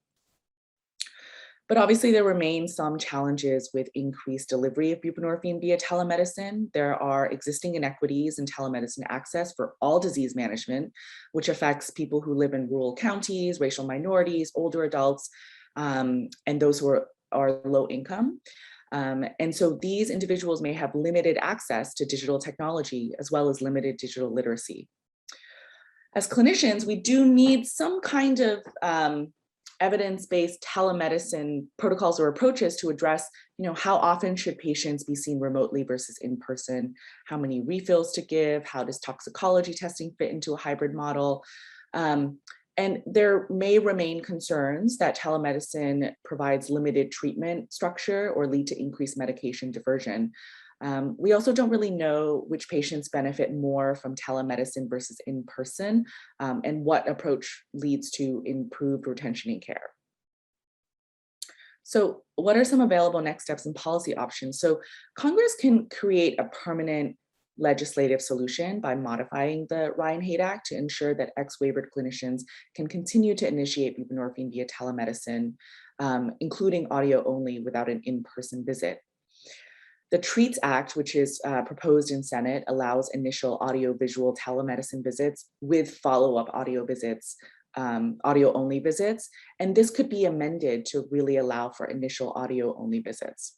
Speaker 6: But obviously there remain some challenges with increased delivery of buprenorphine via telemedicine. There are existing inequities in telemedicine access for all disease management, which affects people who live in rural counties, racial minorities, older adults, and those who are low income. And so these individuals may have limited access to digital technology as well as limited digital literacy. As clinicians, we do need some kind of evidence-based telemedicine protocols or approaches to address, how often should patients be seen remotely versus in person, how many refills to give, how does toxicology testing fit into a hybrid model. And there may remain concerns that telemedicine provides limited treatment structure or lead to increased medication diversion. We also don't really know which patients benefit more from telemedicine versus in-person, and what approach leads to improved retention and care. So what are some available next steps and policy options? So Congress can create a permanent legislative solution by modifying the Ryan-Haight Act to ensure that ex-waivered clinicians can continue to initiate buprenorphine via telemedicine, including audio only without an in-person visit. The TREATS Act, which is proposed in Senate, allows initial audio-visual telemedicine visits with follow-up audio visits, audio-only visits, and this could be amended to really allow for initial audio-only visits.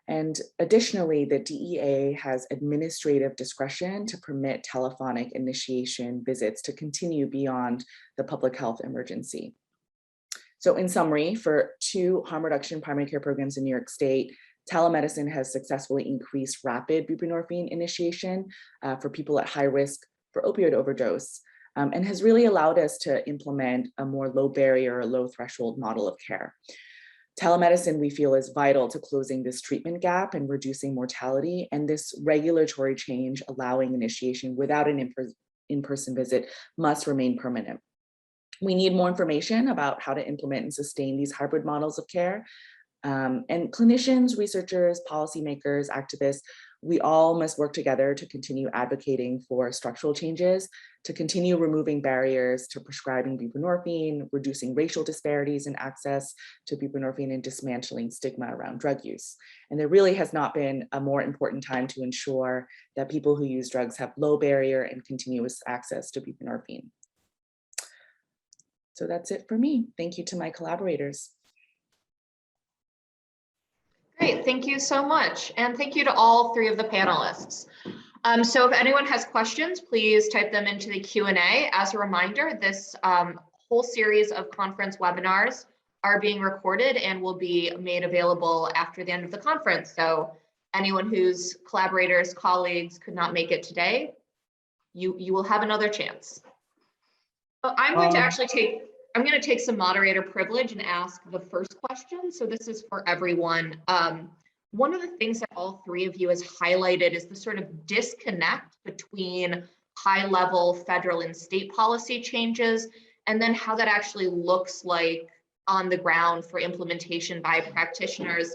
Speaker 6: And additionally, the DEA has administrative discretion to permit telephonic initiation visits to continue beyond the public health emergency. So in summary, for 2 harm reduction primary care programs in New York State, telemedicine has successfully increased rapid buprenorphine initiation for people at high risk for opioid overdose, and has really allowed us to implement a more low barrier, low threshold model of care. Telemedicine, we feel, is vital to closing this treatment gap and reducing mortality, and this regulatory change allowing initiation without an in-person visit must remain permanent. We need more information about how to implement and sustain these hybrid models of care. And clinicians, researchers, policymakers, activists, we all must work together to continue advocating for structural changes, to continue removing barriers to prescribing buprenorphine, reducing racial disparities in access to buprenorphine, and dismantling stigma around drug use. And there really has not been a more important time to ensure that people who use drugs have low barrier and continuous access to buprenorphine. So that's it for me. Thank you to my collaborators.
Speaker 2: Great, thank you so much. And thank you to all three of the panelists. So if anyone has questions, please type them into the Q&A. As a reminder, this whole series of conference webinars are being recorded and will be made available after the end of the conference. So anyone whose collaborators, colleagues could not make it today, you will have another chance. So I'm going to take some moderator privilege and ask the first question. So this is for everyone. One of the things that all three of you has highlighted is the sort of disconnect between high-level federal and state policy changes, and then how that actually looks like on the ground for implementation by practitioners.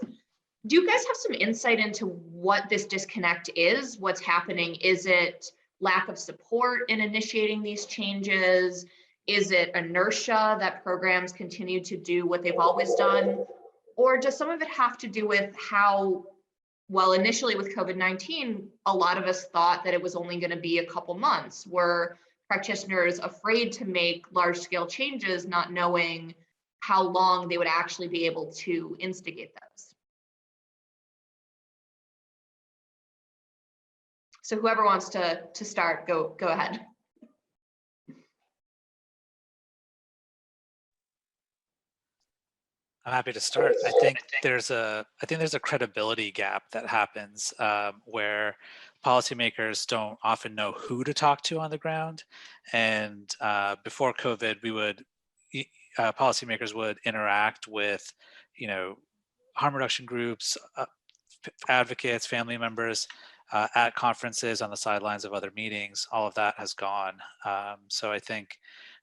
Speaker 2: Do you guys have some insight into what this disconnect is? What's happening? Is it lack of support in initiating these changes? Is it inertia that programs continue to do what they've always done? Or does some of it have to do with how, well, initially with COVID-19, a lot of us thought that it was only going to be a couple months? Were practitioners afraid to make large-scale changes, not knowing how long they would actually be able to instigate those? So whoever wants to start, go ahead.
Speaker 3: I'm happy to start. I think there's a credibility gap that happens where policymakers don't often know who to talk to on the ground. And before COVID, policymakers would interact with, harm reduction groups, advocates, family members at conferences, on the sidelines of other meetings. All of that has gone. So I think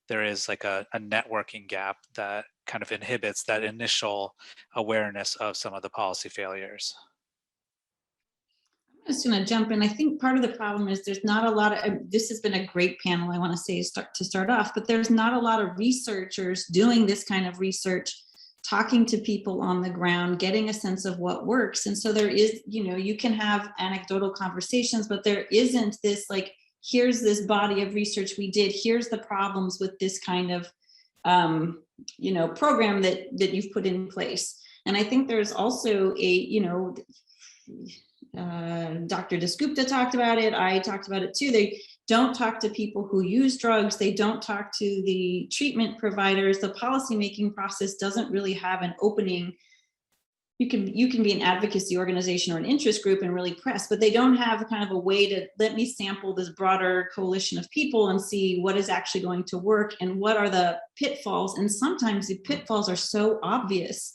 Speaker 3: there is like a networking gap that kind of inhibits that initial awareness of some of the policy failures.
Speaker 5: I'm just going to jump in. I think part of the problem is there's not a lot of, this has been a great panel, I want to say to start off, but there's not a lot of researchers doing this kind of research, talking to people on the ground, getting a sense of what works. And so there is, you can have anecdotal conversations, but there isn't this like, here's this body of research we did, here's the problems with this kind of program that you've put in place. And I think there's also a, Dr. Dasgupta talked about it, I talked about it too. They don't talk to people who use drugs, they don't talk to the treatment providers. The policymaking process doesn't really have an opening. You can be an advocacy organization or an interest group and really press, but they don't have kind of a way to let me sample this broader coalition of people and see what is actually going to work and what are the pitfalls. And sometimes the pitfalls are so obvious.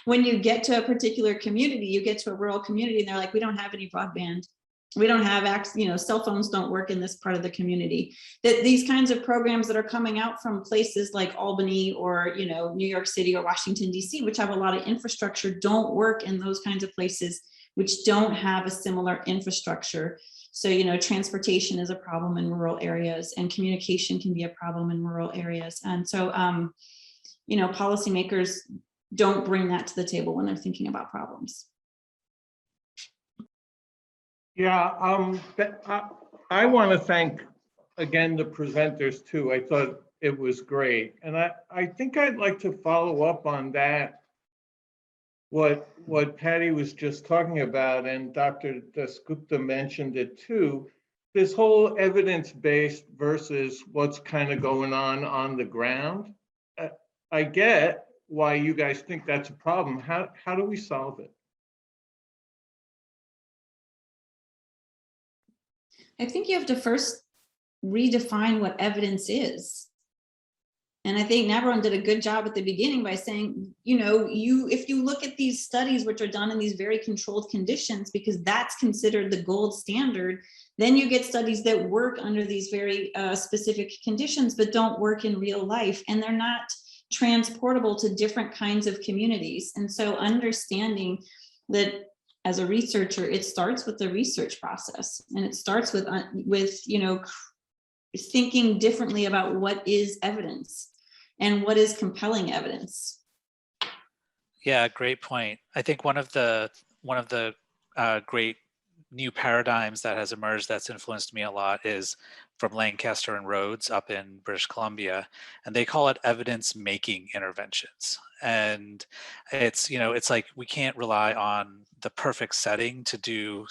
Speaker 5: When you get to a particular community, you get to a rural community and they're like, we don't have any broadband. We don't have access, cell phones don't work in this part of the community. That these kinds of programs that are coming out from places like Albany or, New York City or Washington, D.C., which have a lot of infrastructure, don't work in those kinds of places which don't have a similar infrastructure. So, transportation is a problem in rural areas and communication can be a problem in rural areas. And so, policymakers don't bring that to the table when they're thinking about problems.
Speaker 1: Yeah, I want to thank, again, the presenters too. I thought it was great. And I think I'd like to follow up on that, what Patty was just talking about, and Dr. Dasgupta mentioned it too, this whole evidence-based versus what's kind of going on the ground. I get why you guys think that's a problem. How do we solve it? I
Speaker 5: think you have to first redefine what evidence is. And I think Nabarun did a good job at the beginning by saying, if you look at these studies, which are done in these very controlled conditions, because that's considered the gold standard, then you get studies that work under these very specific conditions, but don't work in real life. And they're not transportable to different kinds of communities. And so understanding that as a researcher, it starts with the research process, and it starts with thinking differently about what is evidence and what is compelling evidence.
Speaker 3: Yeah, great point. I think one of the great new paradigms that has emerged that's influenced me a lot is from Lancaster and Rhodes up in British Columbia, and they call it evidence-making interventions. And it's like we can't rely on the perfect setting to generate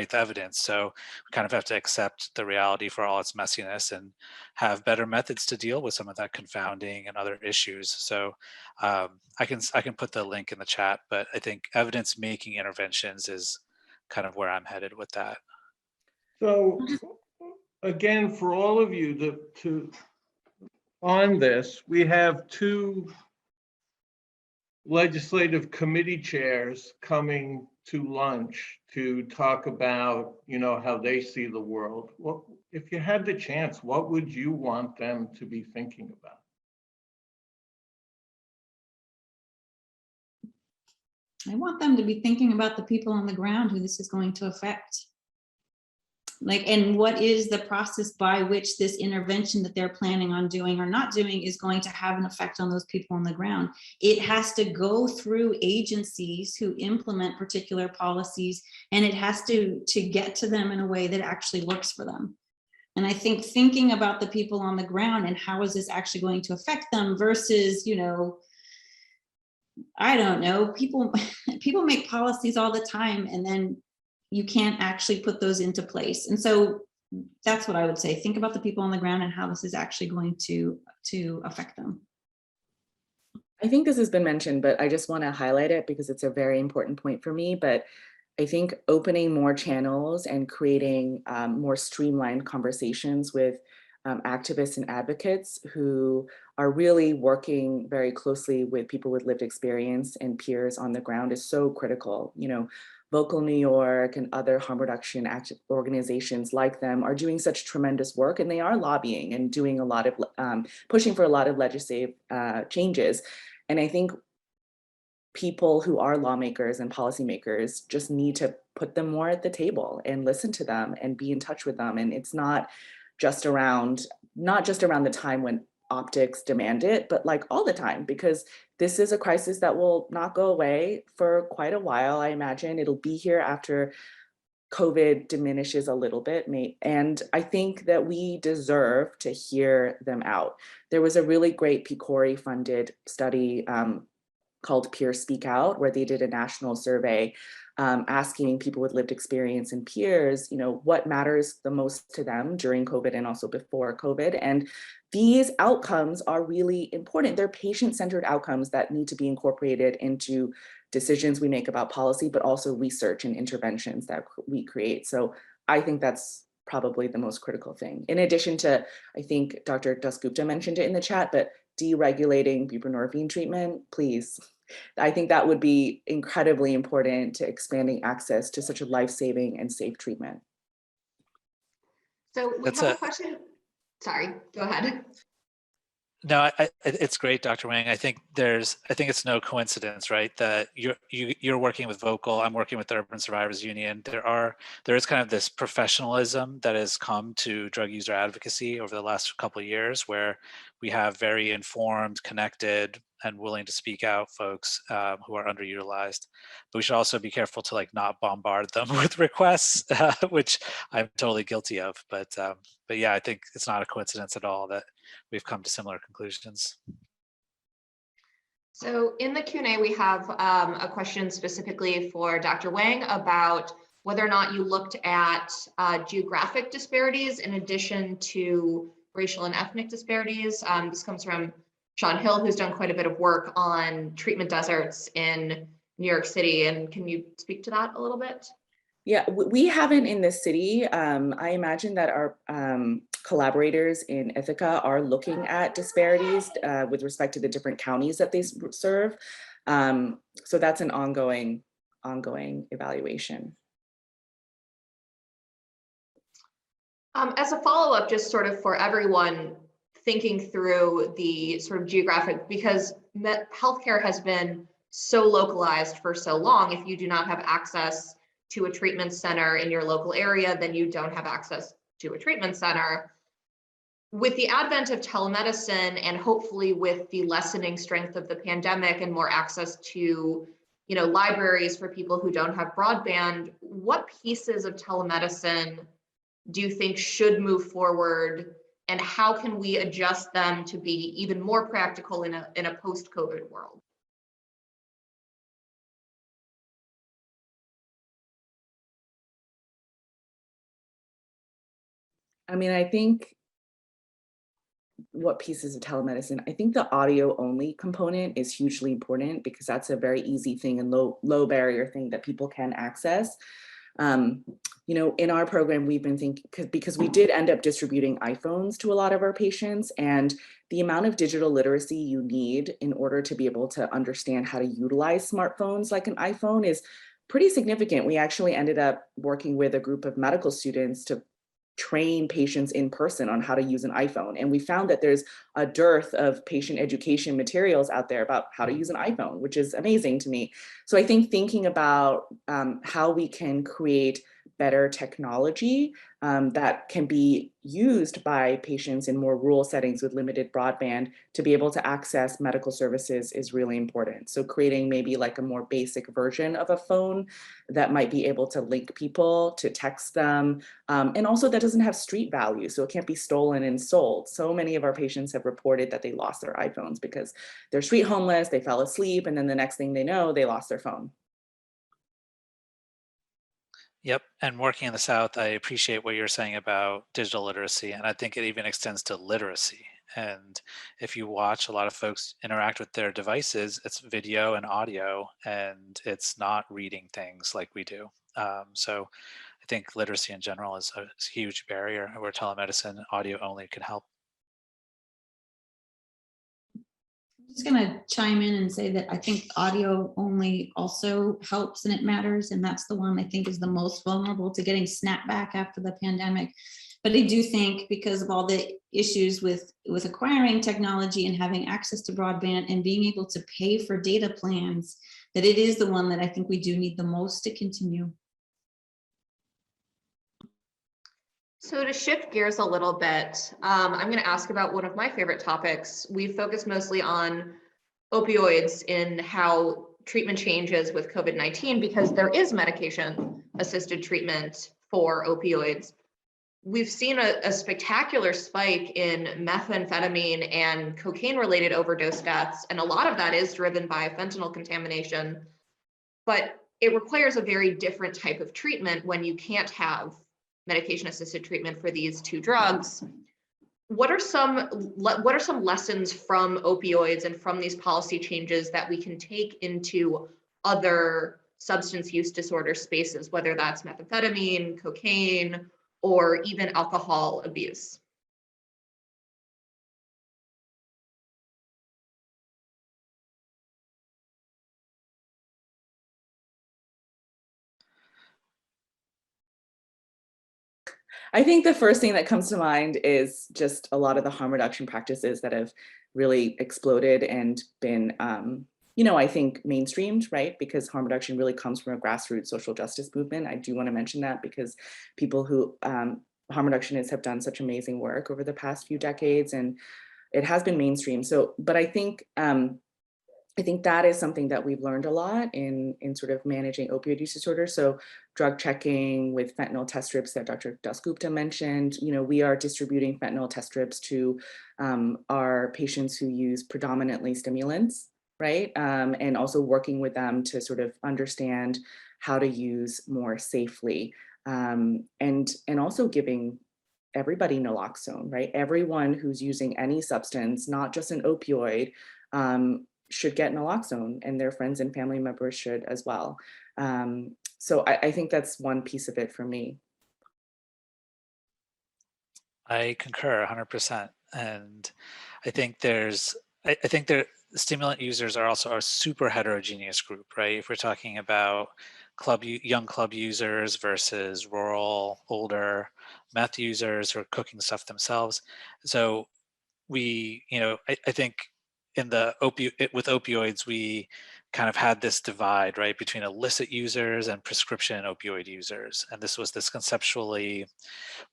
Speaker 3: the evidence. So we kind of have to accept the reality for all its messiness and have better methods to deal with some of that confounding and other issues. So I can put the link in the chat, but I think evidence-making interventions is kind of where I'm headed with that.
Speaker 1: So again, for all of you on this, we have two legislative committee chairs coming to lunch to talk about, how they see the world. Well, if you had the chance, what would you want them to be thinking about?
Speaker 5: I want them to be thinking about the people on the ground who this is going to affect. And what is the process by which this intervention that they're planning on doing or not doing is going to have an effect on those people on the ground. It has to go through agencies who implement particular policies, and it has to get to them in a way that actually works for them. And I think thinking about the people on the ground and how is this actually going to affect them versus, I don't know, people make policies all the time, and then you can't actually put those into place. And so that's what I would say. Think about the people on the ground and how this is actually going to affect them.
Speaker 6: I think this has been mentioned, but I just want to highlight it because it's a very important point for me. But I think opening more channels and creating more streamlined conversations with activists and advocates who are really working very closely with people with lived experience and peers on the ground is so critical. Vocal New York and other harm reduction organizations like them are doing such tremendous work, and they are lobbying and doing a lot of pushing for a lot of legislative changes. And I think people who are lawmakers and policymakers just need to put them more at the table and listen to them and be in touch with them. And it's not just around the time when optics demand it, but like all the time, because this is a crisis that will not go away for quite a while. I imagine it'll be here after COVID diminishes a little bit. And I think that we deserve to hear them out. There was a really great PCORI funded study called Peer Speak Out, where they did a national survey asking people with lived experience and peers, what matters the most to them during COVID and also before COVID. And these outcomes are really important. They're patient-centered outcomes that need to be incorporated into decisions we make about policy, but also research and interventions that we create. So I think that's probably the most critical thing. In addition to, I think Dr. Dasgupta mentioned it in the chat, but deregulating buprenorphine treatment, please. I think that would be incredibly important to expanding access to such a life-saving and safe treatment.
Speaker 2: So we have a question. Sorry, go ahead.
Speaker 3: No, it's great, Dr. Wang. I think it's no coincidence, right, that you're working with Vocal, I'm working with the Urban Survivors Union. There is kind of this professionalism that has come to drug user advocacy over the last couple of years, where we have very informed, connected, and willing to speak out folks who are underutilized. But we should also be careful to not bombard them with requests, which I'm totally guilty of. But yeah, I think it's not a coincidence at all that we've come to similar conclusions.
Speaker 2: So in the Q&A, we have a question specifically for Dr. Wang about whether or not you looked at geographic disparities in addition to racial and ethnic disparities. This comes from Sean Hill, who's done quite a bit of work on treatment deserts in New York City. And can you speak to that a little bit?
Speaker 6: Yeah, we haven't in this city. I imagine that our collaborators in Ithaca are looking at disparities with respect to the different counties that they serve. So that's an ongoing evaluation.
Speaker 2: As a follow-up, just sort of for everyone thinking through the sort of geographic, because healthcare has been so localized for so long. If you do not have access to a treatment center in your local area, then you don't have access to a treatment center. With the advent of telemedicine and hopefully with the lessening strength of the pandemic and more access to, libraries for people who don't have broadband, what pieces of telemedicine do you think should move forward, and how can we adjust them to be even more practical in a post-COVID world?
Speaker 6: I mean, I think what pieces of telemedicine, I think the audio only component is hugely important because that's a very easy thing and low barrier thing that people can access. In our program, we've been thinking, because we did end up distributing iPhones to a lot of our patients, and the amount of digital literacy you need in order to be able to understand how to utilize smartphones like an iPhone is pretty significant. We actually ended up working with a group of medical students to train patients in person on how to use an iPhone. And we found that there's a dearth of patient education materials out there about how to use an iPhone, which is amazing to me. So I think thinking about how we can create better technology that can be used by patients in more rural settings with limited broadband to be able to access medical services is really important. So creating maybe like a more basic version of a phone that might be able to link people, to text them, and also that doesn't have street value, so it can't be stolen and sold. So many of our patients have reported that they lost their iPhones because they're street homeless, they fell asleep, and then the next thing they know, they lost their phone.
Speaker 3: Yep, and working in the South, I appreciate what you're saying about digital literacy, and I think it even extends to literacy. And if you watch a lot of folks interact with their devices, it's video and audio, and it's not reading things like we do. So I think literacy in general is a huge barrier where telemedicine audio only can help.
Speaker 5: I'm just going to chime in and say that I think audio only also helps and it matters. And that's the one I think is the most vulnerable to getting snapped back after the pandemic. But I do think because of all the issues with acquiring technology and having access to broadband and being able to pay for data plans, that it is the one that I think we do need the most to continue.
Speaker 2: So to shift gears a little bit, I'm going to ask about one of my favorite topics. We focus mostly on opioids in how treatment changes with COVID-19 because there is medication-assisted treatment for opioids. We've seen a spectacular spike in methamphetamine and cocaine-related overdose deaths, and a lot of that is driven by fentanyl contamination. But it requires a very different type of treatment when you can't have medication-assisted treatment for these two drugs. What are some lessons from opioids and from these policy changes that we can take into other substance use disorder spaces, whether that's methamphetamine, cocaine, or even alcohol abuse?
Speaker 6: I think the first thing that comes to mind is just a lot of the harm reduction practices that have really exploded and been, I think mainstreamed, right? Because harm reduction really comes from a grassroots social justice movement. I do want to mention that because people who harm reductionists have done such amazing work over the past few decades, and it has been mainstream. So, but I think that is something that we've learned a lot in sort of managing opioid use disorder. So drug checking with fentanyl test strips that Dr. Dasgupta mentioned, we are distributing fentanyl test strips to our patients who use predominantly stimulants, right? And also working with them to sort of understand how to use more safely, and also giving everybody naloxone, right? Everyone who's using any substance, not just an opioid, should get naloxone, and their friends and family members should as well. So I think that's one piece of it for me.
Speaker 3: I concur 100%. And I think I think stimulant users are also a super heterogeneous group, right? If we're talking about young club users versus rural, older meth users who are cooking stuff themselves. So I think with opioids, we kind of had this divide, right, between illicit users and prescription opioid users. And this was this conceptually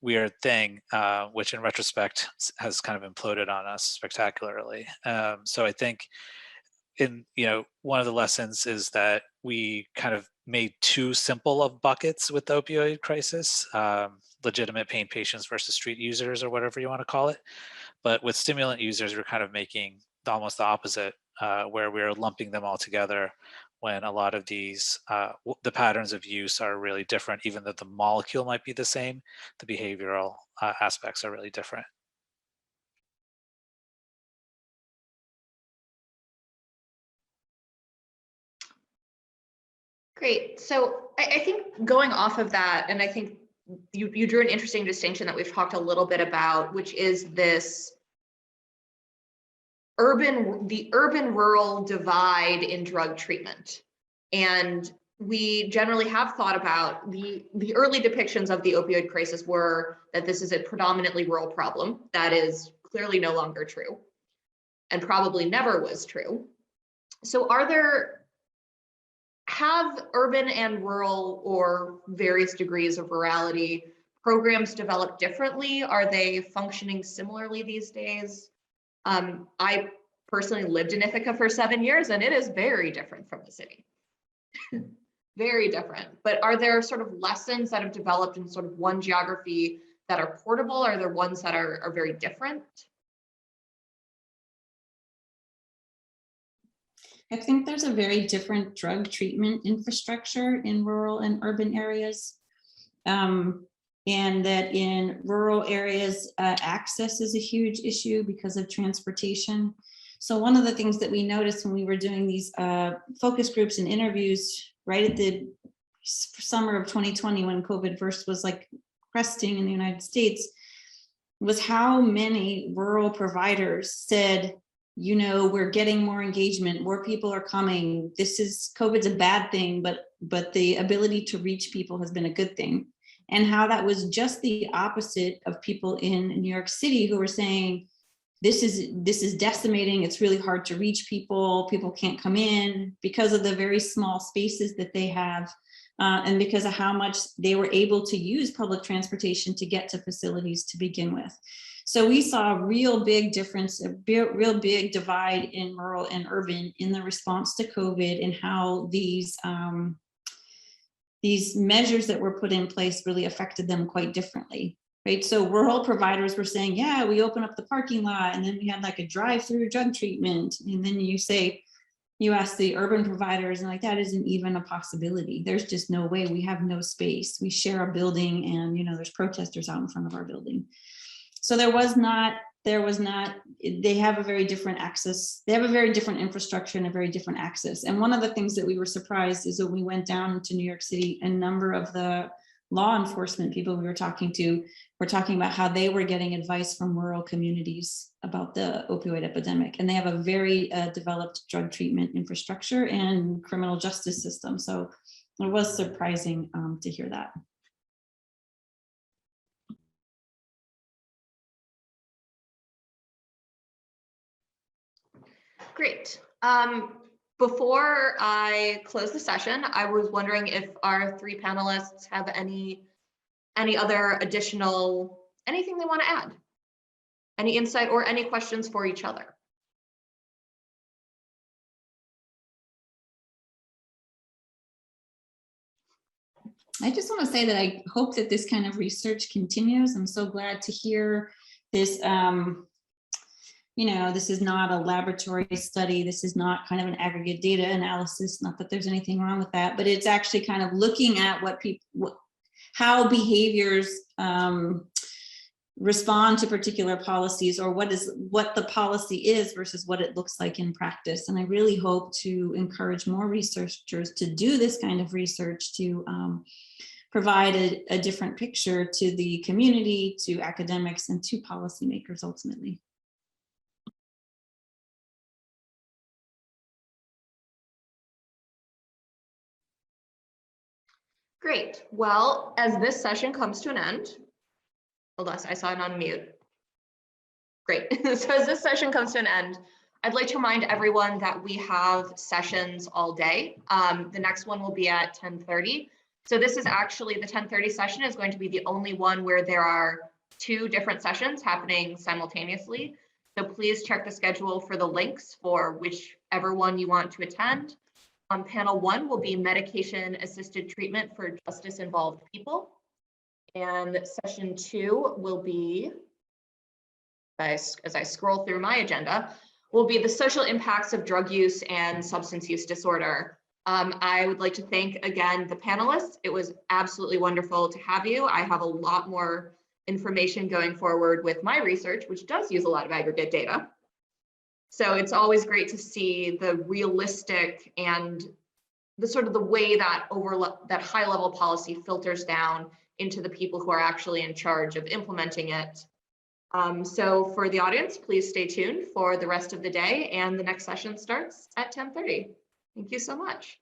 Speaker 3: weird thing, which in retrospect has kind of imploded on us spectacularly. So I think one of the lessons is that we kind of made too simple of buckets with the opioid crisis, legitimate pain patients versus street users or whatever you want to call it. But with stimulant users, we're kind of making almost the opposite, where we're lumping them all together when a lot of these, the patterns of use are really different, even though the molecule might be the same, the behavioral aspects are really different.
Speaker 2: Great. So I think going off of that, and I think you drew an interesting distinction that we've talked a little bit about, which is this the urban-rural divide in drug treatment. And we generally have thought about the early depictions of the opioid crisis were that this is a predominantly rural problem. That is clearly no longer true and probably never was true. So have urban and rural, or various degrees of rurality, programs developed differently? Are they functioning similarly these days? I personally lived in Ithaca for 7 years, and it is very different from the city. Very different. But are there sort of lessons that have developed in sort of one geography that are portable? Are there ones that are very different?
Speaker 5: I think there's a very different drug treatment infrastructure in rural and urban areas. And that in rural areas, access is a huge issue because of transportation. So one of the things that we noticed when we were doing these focus groups and interviews right at the summer of 2020, when COVID first was like cresting in the United States, was how many rural providers said, we're getting more engagement, more people are coming. COVID's a bad thing, but the ability to reach people has been a good thing. And how that was just the opposite of people in New York City who were saying, this is decimating, it's really hard to reach people can't come in because of the very small spaces that they have, and because of how much they were able to use public transportation to get to facilities to begin with. So we saw a real big difference, a real big divide in rural and urban in the response to COVID, and how these measures that were put in place really affected them quite differently, right? So rural providers were saying, yeah, we open up the parking lot and then we had like a drive-through drug treatment. And then you ask the urban providers and like, that isn't even a possibility. There's just no way, we have no space. We share a building and, there's protesters out in front of our building. So they have a very different access. They have a very different infrastructure and a very different access. And one of the things that we were surprised is when we went down to New York City, a number of the law enforcement people we were talking to were talking about how they were getting advice from rural communities about the opioid epidemic. And they have a very developed drug treatment infrastructure and criminal justice system. So it was surprising to hear that.
Speaker 2: Great. Before I close the session, I was wondering if our three panelists have any other additional, anything they want to add, any insight or any questions for each other.
Speaker 5: I just want to say that I hope that this kind of research continues. I'm so glad to hear this. This is not a laboratory study. This is not kind of an aggregate data analysis. Not that there's anything wrong with that, but it's actually kind of looking at how behaviors respond to particular policies, or what the policy is versus what it looks like in practice. And I really hope to encourage more researchers to do this kind of research, to provide a different picture to the community, to academics, and to policymakers ultimately.
Speaker 2: Great. Well, as this session comes to an end, unless I saw it on mute. Great. So as this session comes to an end, I'd like to remind everyone that we have sessions all day. The next one will be at 10:30. So this is actually, the 10:30 session is going to be the only one where there are 2 different sessions happening simultaneously. So please check the schedule for the links for whichever one you want to attend. Panel 1 will be medication-assisted treatment for justice-involved people. And session 2 will be, as I scroll through my agenda, will be the social impacts of drug use and substance use disorder. I would like to thank again the panelists. It was absolutely wonderful to have you. I have a lot more information going forward with my research, which does use a lot of aggregate data. So it's always great to see the realistic and the sort of the way that that high level policy filters down into the people who are actually in charge of implementing it. So for the audience, please stay tuned for the rest of the day, and the next session starts at 10:30. Thank you so much.